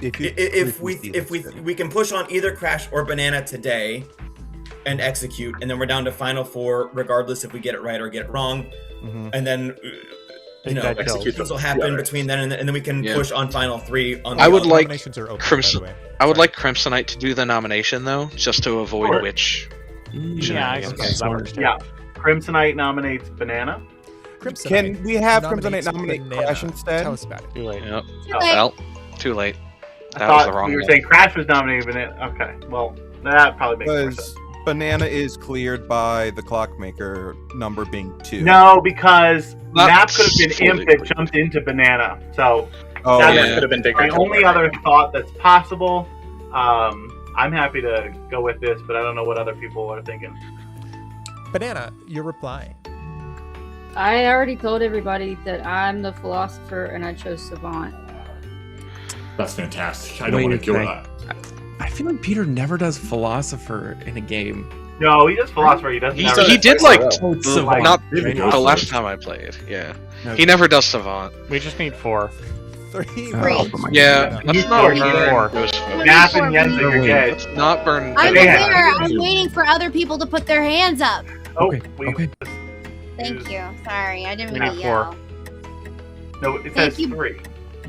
If we can push on either Crash or Banana today and execute, and then we're down to final 4, regardless if we get it right or get it wrong, and then Big bad kills. things will happen between then and then we can Yeah. push on final 3. On I would the like Nominations are open, Crimson. by the way. I would like Crimsonite to do the nomination though, just to avoid Sure. Witch. Yeah, I suppose that works too. Yeah. Crimsonite nominates Banana. Crimsonite. Can we have nominates Crimsonite nominate Banana. Crash instead? Tell us about it. Too late. Yep. Too late. Well, too late. I That was thought the wrong you were one. saying Crash was nominating Banana. Okay, well, that probably makes more sense. Because Banana is cleared by the clockmaker number being 2. No, because Not Map could have been fully Imp that clear. jumped into Banana. So Oh, that yeah. Could have been bigger. my only other thought that's possible. I'm happy to go with this, but I don't know what other people are thinking. Banana, your reply. I already told everybody that I'm the philosopher and I chose savant. That's fantastic. I don't Wait want a to kill sec. that. I feel like Peter never does philosopher in a game. No, he does philosopher. He doesn't. He, never- he did like Oh, it's the- Savant. not Maybe the go for last it. time I played. Yeah, Okay. he never does Savant. We just need 4. 3. Oh, my Yeah, God. let's You not already burn did. those folks. Map and Yenza, you're dead. Let's not burn. I'm Yeah. aware. I'm waiting for other people to put their hands up. Oh, Okay, we, okay. Thank you. Sorry, I didn't We mean need to 4. yell. No, it Thank says you. 3.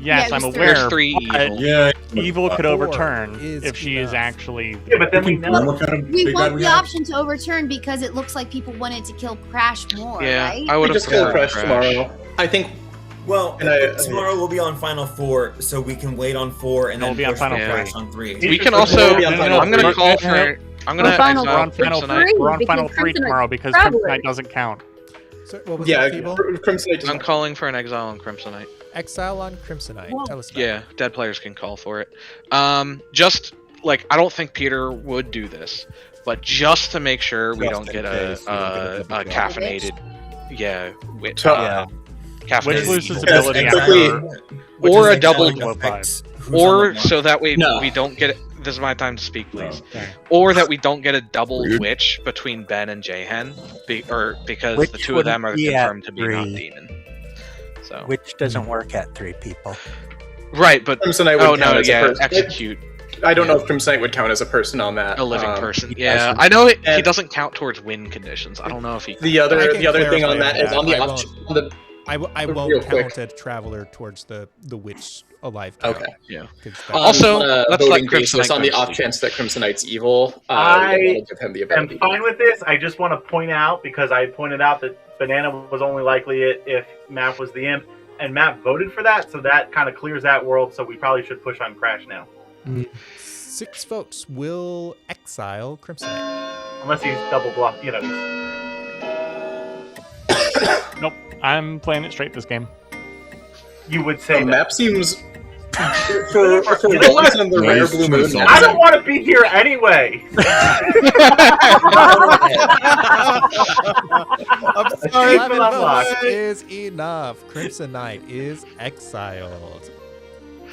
Yes, Yeah, I'm there's aware. There's 3 but evil. Yeah. Evil could 4 overturn is if she is enough. actually. Yeah, but then we Learn know. what kind of We big bad want we the have. option to overturn because it looks like people wanted to kill Crash more, Yeah, right? I We would have just kill preferred Crash tomorrow. I think Well, And tomorrow we'll be on final 4, so we can wait on 4 and No, then we'll be on push final for 3. Crash on 3. We can We'll also. be on final I'm gonna three. call for. I'm gonna We're final We're on exile final Crimsonite. three. We're on because final 3 Crimsonite tomorrow because traveler. Crimsonite doesn't count. So what was yeah, that, Feeble? Crimsonite does I'm not. calling for an exile on Crimsonite. Exile on Crimsonite. Well, Tell us about Yeah, dead players can call for it. Just like I don't think Peter would do this, but just to make sure we Just don't in get case we don't get a a double kill. caffeinated, yeah, with Yeah. Which caffeinated loses evil. ability exactly. after. Or a double- Or Or so that way No. we don't get. This is my time to speak, please. Okay. Or that we don't get a double Rude. witch between Ben and Jhen, because Which the two of them are wouldn't be at confirmed to be not 3. demon. So Which doesn't work at 3 people. right, but Crimsonite would oh count no, as a yeah, person. execute I don't know if Crimsonite would count as a person on that. a living person. he Yeah, doesn't. I know he And- doesn't count towards win conditions. I don't know if he. The I other can the other thing clarify on that is that. on the I option. On the, I Real won't quick. count a traveler towards the witch alive count. Okay. Yeah. 'Cause that- Also, let's let voting basis Crimsonite on the go off sleep. chance that Crimsonite's evil, I it'll give him the I'm ability. fine with this. I just want to point out, because I pointed out that Banana was only likely it if Map was the imp, and Map voted for that, so that kind of clears that world, so we probably should push on Crash now. 6 votes will exile Crimsonite. Unless he's double bluff, Nope. I'm playing it straight this game. you would say The that. map seems for You know once what? on the rare Nice blue moon. choice. map. I don't want to be here anyway. I'm sorry. 11 Keep it unlocked. votes is enough. Crimsonite is exiled.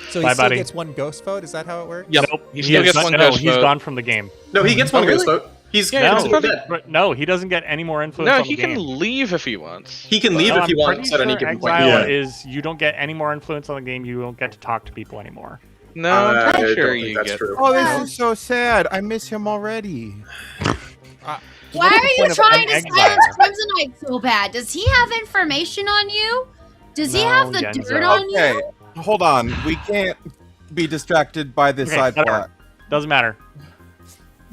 So he Bye, still buddy. gets 1 ghost vote? Is that how it works? Yep. Nope. He still gets one no, ghost he's vote. gone from the game. No, he gets one Oh, ghost really? vote. He's Yeah, Crimsonite's it's dead. But no, he doesn't get any more influence No, on he the can game. leave if he wants. He can leave No, if he I'm wants pretty at any sure given point. exile Yeah. is you don't get any more influence on the game. You don't get to talk to people anymore. No, I'm I pretty sure don't think you that's get. true. Oh, this is so sad. I miss him already. Why What's the are you point of trying an to exile? silence Crimsonite so bad? Does he have information on you? Does he have the Yenzo. dirt on you? Okay, hold on. We can't be distracted by this Okay, side whatever. plot. Doesn't matter.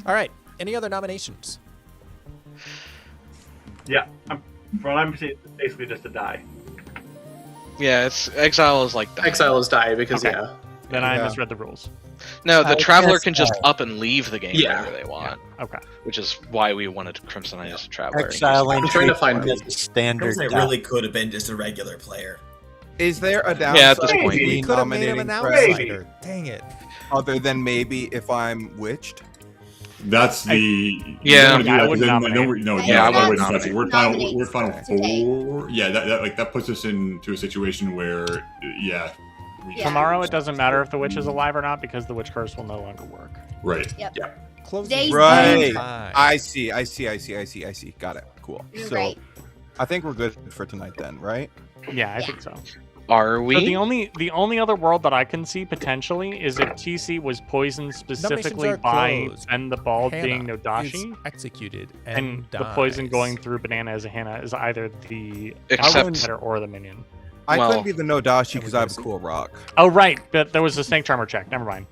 All right. Any other nominations? Yeah, from what I'm seeing, it's basically just a die. Yeah, it's exile is like dying. Exile is die because Okay. yeah. Then I Yeah. misread the rules. No, the I traveler guess can just so. up and leave the game Yeah. whenever they want, Okay. which is why we wanted Crimsonite as a traveler. Exiling I'm trying to find is a standard. Crimsonite really could have been just a regular player. Is there a downside Yeah, at this to point. me We could have made him an nominating Fred, outsider. Dang it. other than maybe if I'm witched? That's the Yeah. you don't wanna do Yeah, I that, 'cause wouldn't then- nominate. no, Yeah, yeah, I wouldn't wait, nominate. we're final Today. four. Yeah, that puts us into a situation where Yeah. Tomorrow, it doesn't matter if the witch is alive or not because the witch curse will no longer work. right. Closing Today's Right. time. I see. Got it. Cool. You're So right. I think we're good for tonight then, right? Yeah, I Yeah. think so. Are So we? the only other world that I can see potentially is if TC was poisoned specifically are by closed. Ben the Bald being Hannah Nodashi, is executed and the dies. poison going through Banana as a Hannah is either the Except- outsider or the minion. I Well- couldn't be the Nodashii because I have a see. cool rock. Oh right, but there was a snake charmer check. Never mind.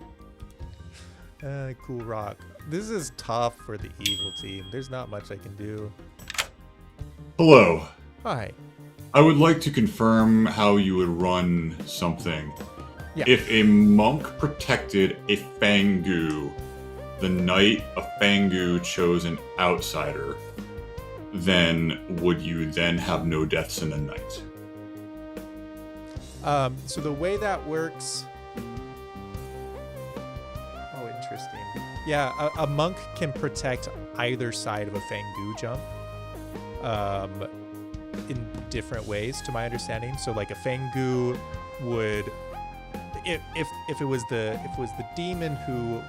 Cool rock. This is tough for the evil team. There's not much I can do. Hello. Hi. I would like to confirm how you would run something. Yeah. If a monk protected a fanggu, the night a fanggu chose an outsider, then would you then have no deaths in the night? So the way that works. Oh, interesting. Yeah, a monk can protect either side of a fanggu jump. In different ways, to my understanding. So, like a fanggu would, if it was the demon who.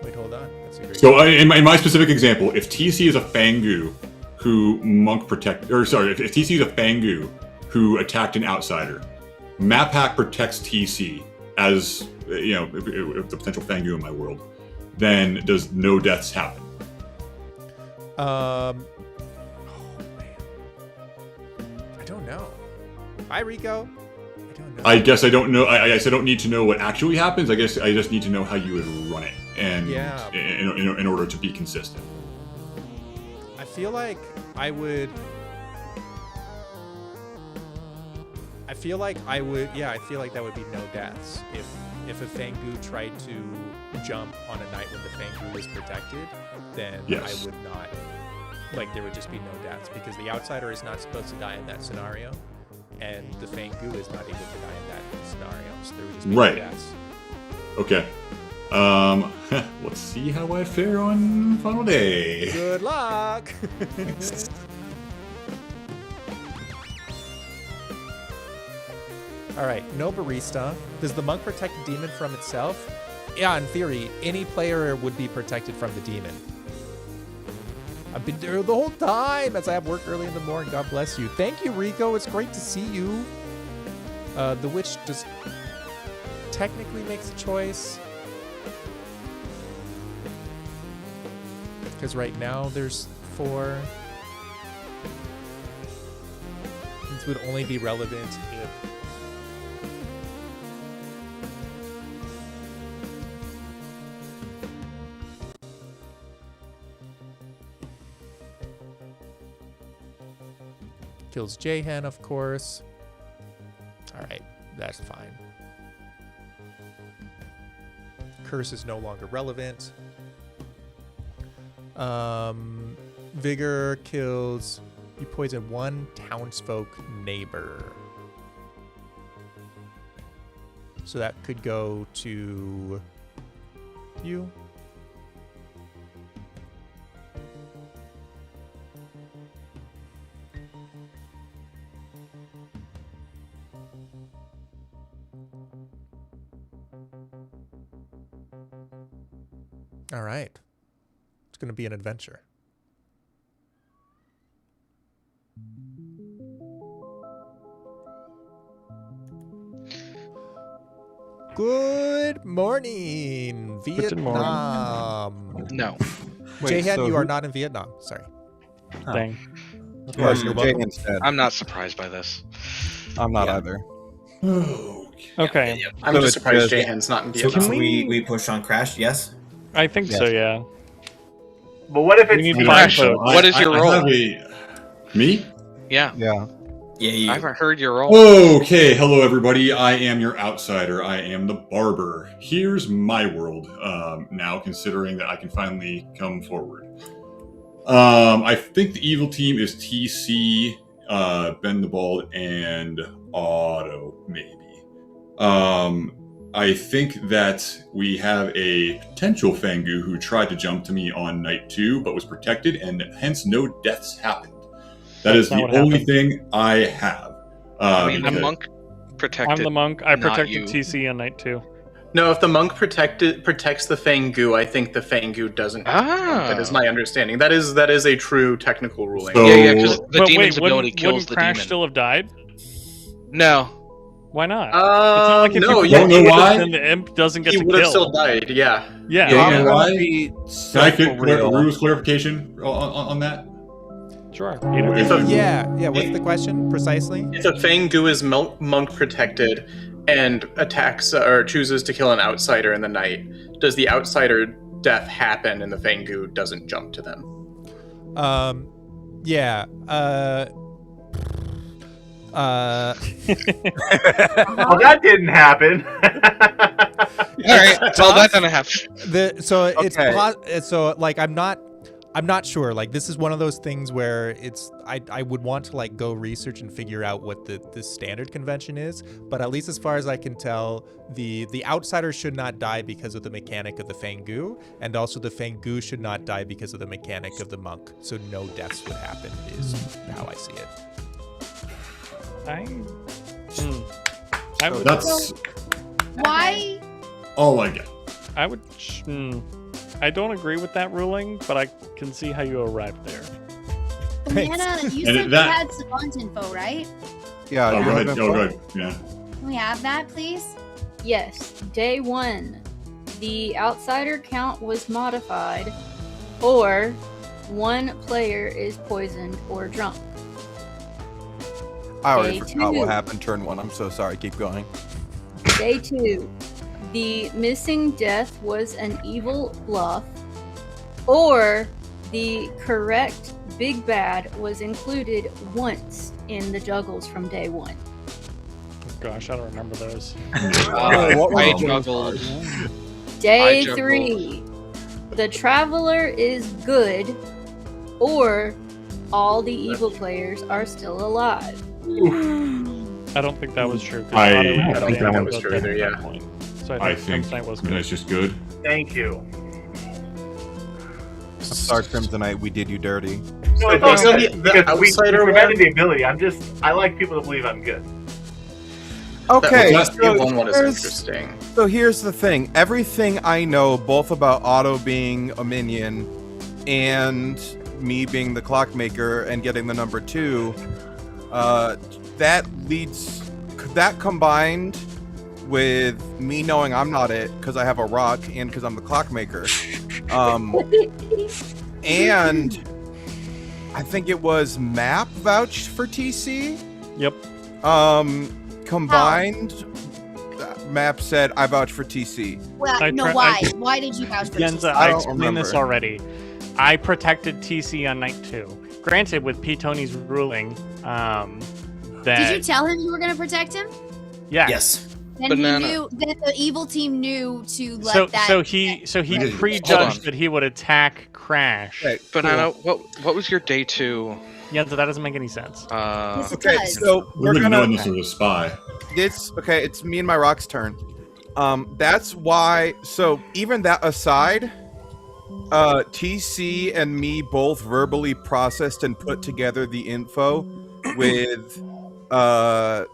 Wait, hold on. That's a great. So in my specific example, if TC is a fanggu who monk protect, or sorry, if TC is a fanggu who attacked an outsider, map hack protects TC as if the potential fanggu in my world, then does no deaths happen? Oh man, I don't know. Bye, Rico. I don't know. I guess I don't know. I guess I don't need to know what actually happens. I guess I just need to know how you would run it, and Yeah. in order to be consistent. I feel like I would. Yeah, I feel like that would be no deaths if a fanggu tried to jump on a night when the fanggu is protected. Then Yes. I would not. Like there would just be no deaths because the outsider is not supposed to die in that scenario, and the fanggu is not able to die in that scenario. So there would just be Right. no deaths. Okay. Let's see how I fare on final day. Good luck. All right, no barista. Does the monk protect the demon from itself? Yeah, in theory, any player would be protected from the demon. I've been there the whole time as I have work early in the morning. God bless you. Thank you, Rico. It's great to see you. The witch just technically makes a choice. Because right now there's 4. This would only be relevant if... Kills Jahan, of course. Alright, that's fine. Curse is no longer relevant. Vigor kills... You poison one townsfolk neighbor. So that could go to... you. All right. It's going to be an adventure. Good morning, Vietnam. No. Jahan, so you are who- not in Vietnam. Sorry. Thing. Of course, You're Jay welcome. instead. I'm not surprised by this. I'm not either. Okay. I'm So just it's surprised just- Jahan's not in So Vietnam. we push on Crash, yes? I think so, yeah. But what if We it's need the- five Crash, votes. what is your role? Me? Yeah. Yeah. Yeah, I haven't heard your role. Okay, hello everybody. I am your outsider. I am the barber. Here's my world now, considering that I can finally come forward. I think the evil team is TC, Ben the Bald, and Otto, maybe. I think that we have a potential Fanggu who tried to jump to me on night 2, but was protected, and hence no deaths happened. That is That's not the what only happened. thing I have. I mean, the because- monk protected. I'm the monk. I not protected you. TC on night 2. No, if the monk protects the Fanggu, I think the Fanggu doesn't. Ah. That is my understanding. That is a true technical ruling. So- Yeah, because the But demon's wait, ability wouldn't kills the Crash demon. still have died? No. Why not? It's not like if no, you yeah, don't know protect it, why? then the imp doesn't get he to would have kill. still died. Yeah. Yeah. Yeah, I'm you know gonna why? be Can I so get for real. rules clarification on that? Sure. You know, If a, Yeah. What's the question precisely? if a Fanggu is monk protected and attacks or chooses to kill an outsider in the night, does the outsider death happen and the Fanggu doesn't jump to them? Yeah. Well, that didn't happen. All right. Well, that doesn't happen. So like I'm not sure. Like this is one of those things where I would want to like go research and figure out what the standard convention is, but at least as far as I can tell, the outsider should not die because of the mechanic of the Fanggu, and also the Fanggu should not die because of the mechanic of the monk. So no deaths would happen is how I see it. I would. That's Why? all I get. I would. I don't agree with that ruling, but I can see how you arrived there. Banana, you And said that- you had savant info, right? Yeah. Oh, you go have ahead. info? Oh, good. Yeah. Can we have that, please? Yes, day 1, the outsider count was modified, or one player is poisoned or drunk. I already Day forgot what 2. happened turn 1. I'm so sorry. Keep going. Day 2, the missing death was an evil bluff, or the correct big bad was included once in the juggles from day 1. Gosh, I don't remember those. I juggled. Day I juggled. 3, the traveler is good, or all the evil players are still alive. I don't think that was true. 'cause I Otto had don't think that damage one was at true that either, yeah. point. So I I think think was good. that's just good. Thank you. I'm sorry, Crimsonite. We did you dirty. No, it's Basically, okay, the because we outsider prevented one- the ability. I like people to believe I'm good. Okay. was The one is here's- interesting. So here's the thing. Everything I know, both about Otto being a minion and me being the clockmaker and getting the number 2, that combined with me knowing I'm not it because I have a rock and because I'm the clockmaker, and I think it was Map vouched for TC. Yep. Combined, Map said I vouch for TC. Well, I no, try- why? I- Why did you vouch for Yenza, TC? I I don't explained this remember. already. I protected TC on night 2. Granted, with Ptony's ruling, that Did you tell him you were going to protect him? yeah. Yes. Then Banana. he knew that the evil team knew to let So that. so he Hold on. prejudged that he would attack Crash. Okay, Banana, what was your day 2? Yeah, so that doesn't make any sense. Yes, it Okay, does. so We we're wouldn't know gonna. this was a spy. It's me and my rock's turn. That's why. So even that aside, TC and me both verbally processed and put together the info with about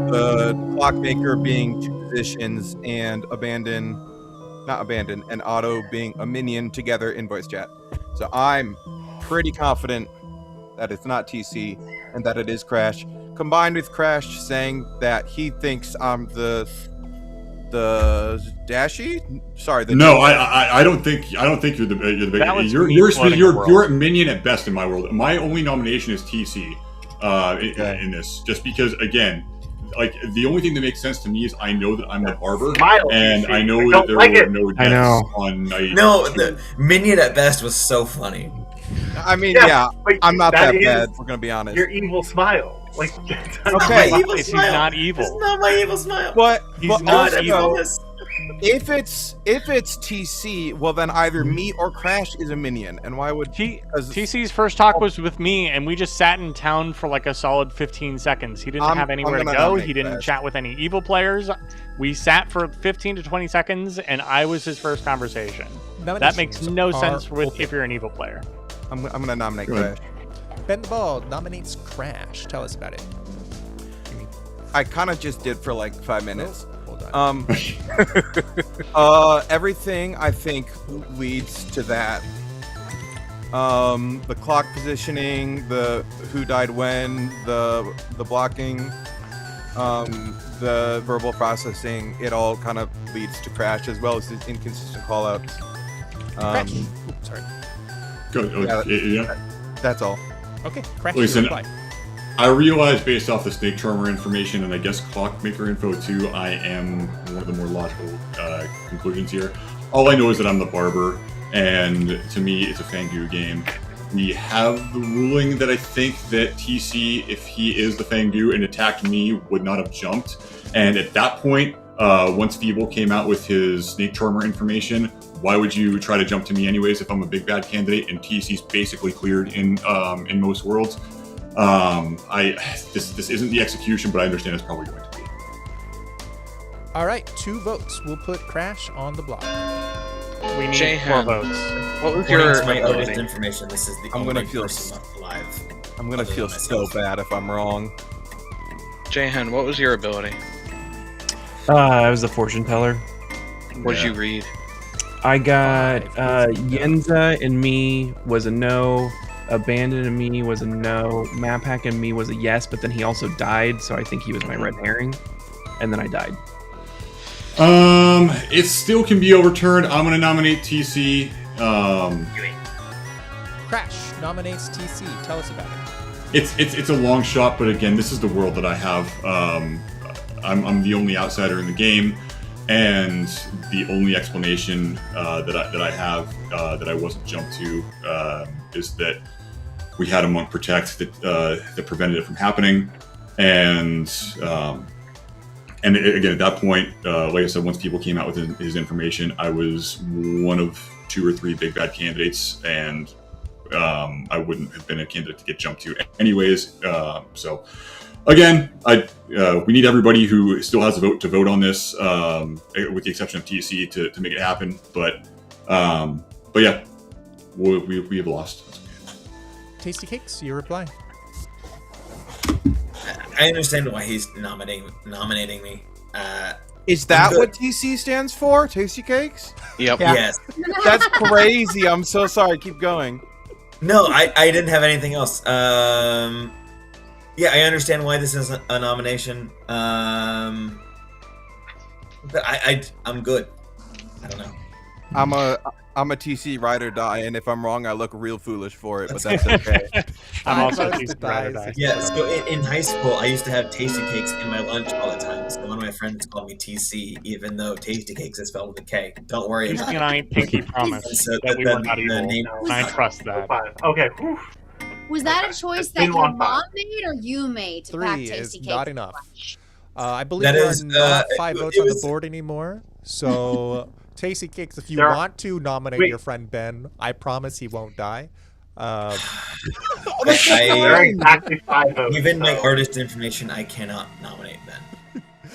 the clockmaker being 2 positions and and Otto being a minion together in voice chat. So I'm pretty confident that it's not TC and that it is Crash. Combined with Crash saying that he thinks I'm the Dashi? Sorry, the No, I don't think you're the big. That was me You're floating the world. you're a minion at best in my world. My only nomination is TC in this, just because again, like the only thing that makes sense to me is I know that I'm the barber, Smile, and TC. I know I that don't there like were it. no I know. deaths on night. No, 2. the minion at best was so funny. I mean, Yeah, yeah, but I'm not that is bad. We're gonna be honest. Your evil smile. Like, Okay. My evil He's smile. not It's evil. not my evil smile. But He's but not also, evil. if it's TC, well then either me or Crash is a minion, and why would TC's first talk was with me, and we just sat in town for like a solid 15 seconds. He didn't have anywhere to gonna go. nominate He didn't Crash. chat with any evil players. We sat for 15 to 20 seconds, and I was his first conversation. That makes no sense with if you're an evil player. I'm gonna nominate Go ahead. Crash. Ben the Ball nominates Crash. Tell us about it. I kind of just did for like 5 minutes. Hold on. Everything I think leads to that. The clock positioning, the who died when, the blocking, the verbal processing, it all kind of leads to Crash, as well as the inconsistent callouts. Crash. Ooh, sorry. Go. Yeah. That's all. Okay, Crash. Listen, your reply. I realized based off the snakecharmer information and I guess clockmaker info too, I am one of the more logical conclusions here. All I know is that I'm the barber, and to me, it's a fanggu game. We have the ruling that I think that TC, if he is the fanggu and attacked me, would not have jumped. And at that point, once Feeble came out with his snakecharmer information, why would you try to jump to me anyways if I'm a big bad candidate and TC's basically cleared in most worlds? This isn't the execution, but I understand it's probably going to be. All right, 2 votes. We'll put Crash on the block. We need Jayhan. 4 votes. What was According your to my ability? oldest information, this is the I'm only gonna feel person alive. I'm gonna Other feel than so myself. bad if I'm wrong. Jayhan, what was your ability? I was the fortune teller. What did you read? I got Yenza and me was a no. Abandon and me was a no. Mapak and me was a yes, but then he also died, so I think he was my red herring. And then I died. It still can be overturned. I'm gonna nominate TC. Crash nominates TC. Tell us about it. It's a long shot, but again, this is the world that I have. I'm the only outsider in the game, and the only explanation that I have that I wasn't jumped to is that we had a monk protect that prevented it from happening, and again at that point, like I said, once people came out with his information, I was one of 2 or 3 big bad candidates, and I wouldn't have been a candidate to get jumped to anyways. So again, we need everybody who still has a vote to vote on this, with the exception of TC to make it happen. But yeah, we have lost. Tasty Cakes, your reply. I understand why he's nominating me. Is that what TC stands for? Tasty Cakes? Yep. Yes. That's crazy. I'm so sorry. Keep going. No, I didn't have anything else. Yeah, I understand why this is a nomination. But I'm good. I don't know. I'm a TC ride or die, and if I'm wrong, I look real foolish for it, but that's okay. I'm also votes TC to ride or die. die. Yeah, so in high school, I used to have Tasty Cakes in my lunch all the time. So one of my friends called me TC, even though Tasty Cakes is spelled with a K. Don't worry about TC it. and I pinky promised So that we the- were not the evil. name- And I trust that. Fine. Okay. Whew. Was that a choice It's that been your long mom time. made or you made to pack 3 tasty is cakes? not enough. I believe That there is, are not 5 it votes on the was- board anymore. So, Tasty Cakes, if you There are- want to nominate Wait. your friend Ben, I promise he won't die. There are I, exactly 5 votes. given my so- artist information, I cannot nominate Ben.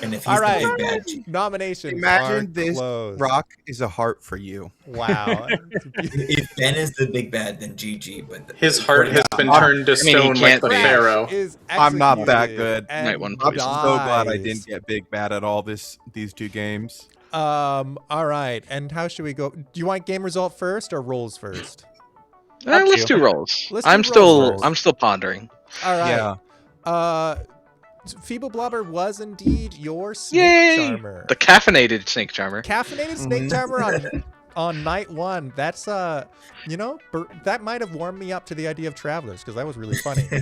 And if he's All right. the big bad, Nominations Imagine are this closed. rock is a heart for you. Wow. if Ben is the big bad, then GG. But His heart has been I'm- turned to I mean, he stone like can't the be. pharaoh. Is I'm not that executed good. and Night one, I'm please. so glad I dies. didn't get big bad at all these 2 games. All right. And how should we go? Do you want game result first or rolls first? Let's do rolls. Let's do I'm rolls. still pondering. All right. Yeah. feebleblobber was indeed your Yay! snakecharmer. The caffeinated snakecharmer. Caffeinated snakecharmer on night 1. That's that might have warmed me up to the idea of travelers because that was really funny. He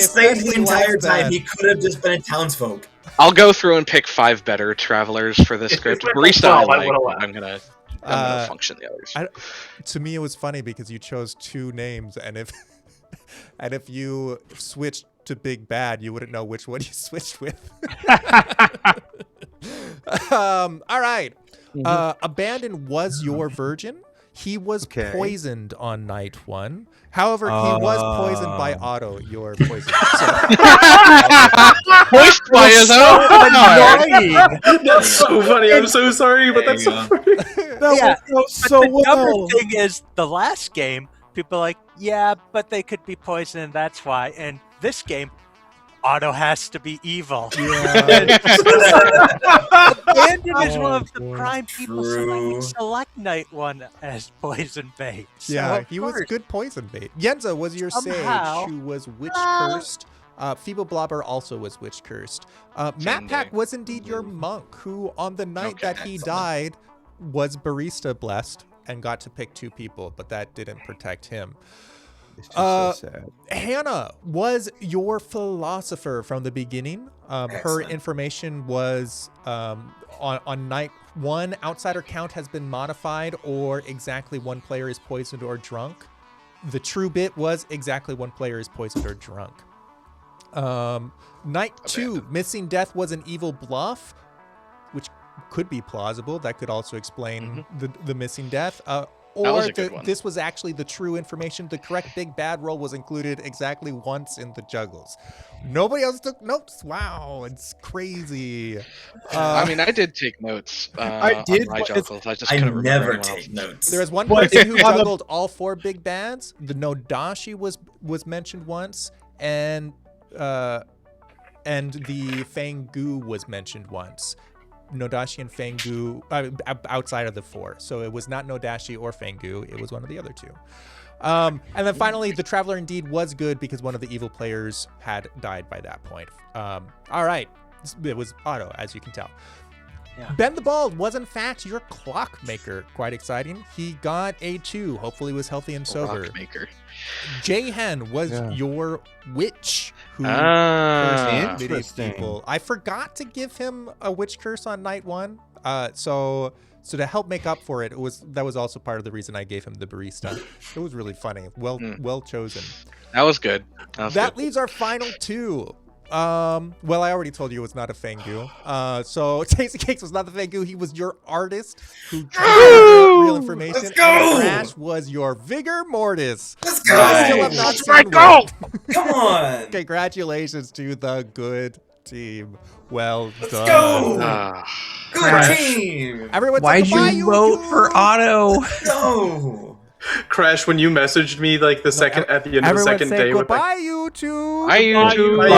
stayed the entire time. He could have just been a townsfolk. I'll go through and pick 5 better travelers for this script. Barista, I'm gonna function the others. To me, it was funny because you chose 2 names, and if you switched to Big Bad, you wouldn't know which one you switched with. All right. Abandon was your virgin. He was poisoned on night 1. However, he was poisoned by Otto, your poison. Poisoned by his own. That's so funny. I'm so sorry, but that's so funny. But the dumber thing is, the last game, people are like, yeah, but they could be poisoned, and that's why. And this game, Otto has to be evil. Yeah. Abandon is one of the prime people, so I can select night 1 as poison bait. So yeah, he was good poison bait. Yenza was your sage, who was witch cursed. Feebleblobber also was witch cursed. Matpack was indeed your monk, who on the night that he died was Barista blessed and got to pick 2 people, but that didn't protect him. So sad. Hannah was your philosopher from the beginning. Her information was on night 1, outsider count has been modified, or exactly 1 player is poisoned or drunk. The true bit was exactly 1 player is poisoned or drunk. Night 2, missing death was an evil bluff, which could be plausible. That could also explain the missing death. Or this was actually the true information. The correct Big Bad roll was included exactly once in the juggles. Nobody else took notes. Wow, it's crazy. I mean, I did take notes. I did. On my juggles. I just I couldn't remember never take notes. There was one person who juggled all 4 Big Bads. The nodashii was mentioned once, and the fanggu was mentioned once. Nodashii and fanggu outside of the 4, so it was not nodashii or fanggu, it was one of the other 2. And then finally, the traveler indeed was good because one of the evil players had died by that point. All right, it was Otto, as you can tell. Yeah. Ben the Bald was in fact your clockmaker. Quite exciting. He got a 2. Hopefully was healthy and sober. Clockmaker. J-Hen was your witch who cursed many people. I forgot to give him a witch curse on night 1. So to help make up for it, that was also part of the reason I gave him the barista. It was really funny. Well chosen. That was good. That leaves our final 2. Well, I already told you it was not a fanggu. So Tasty Cakes was not the fanggu. He was your artist who tried real information. Let's go! And Crash was your vigormortis. Let's go! I still have not seen go! Come on! Congratulations to the good team. Well Let's done. Go! Good Crash. team! Everyone, Why'd you vote for Otto? Go! Crash, when you messaged me like the second at the end of the second day, goodbye, you two. Bye, you two. Bye.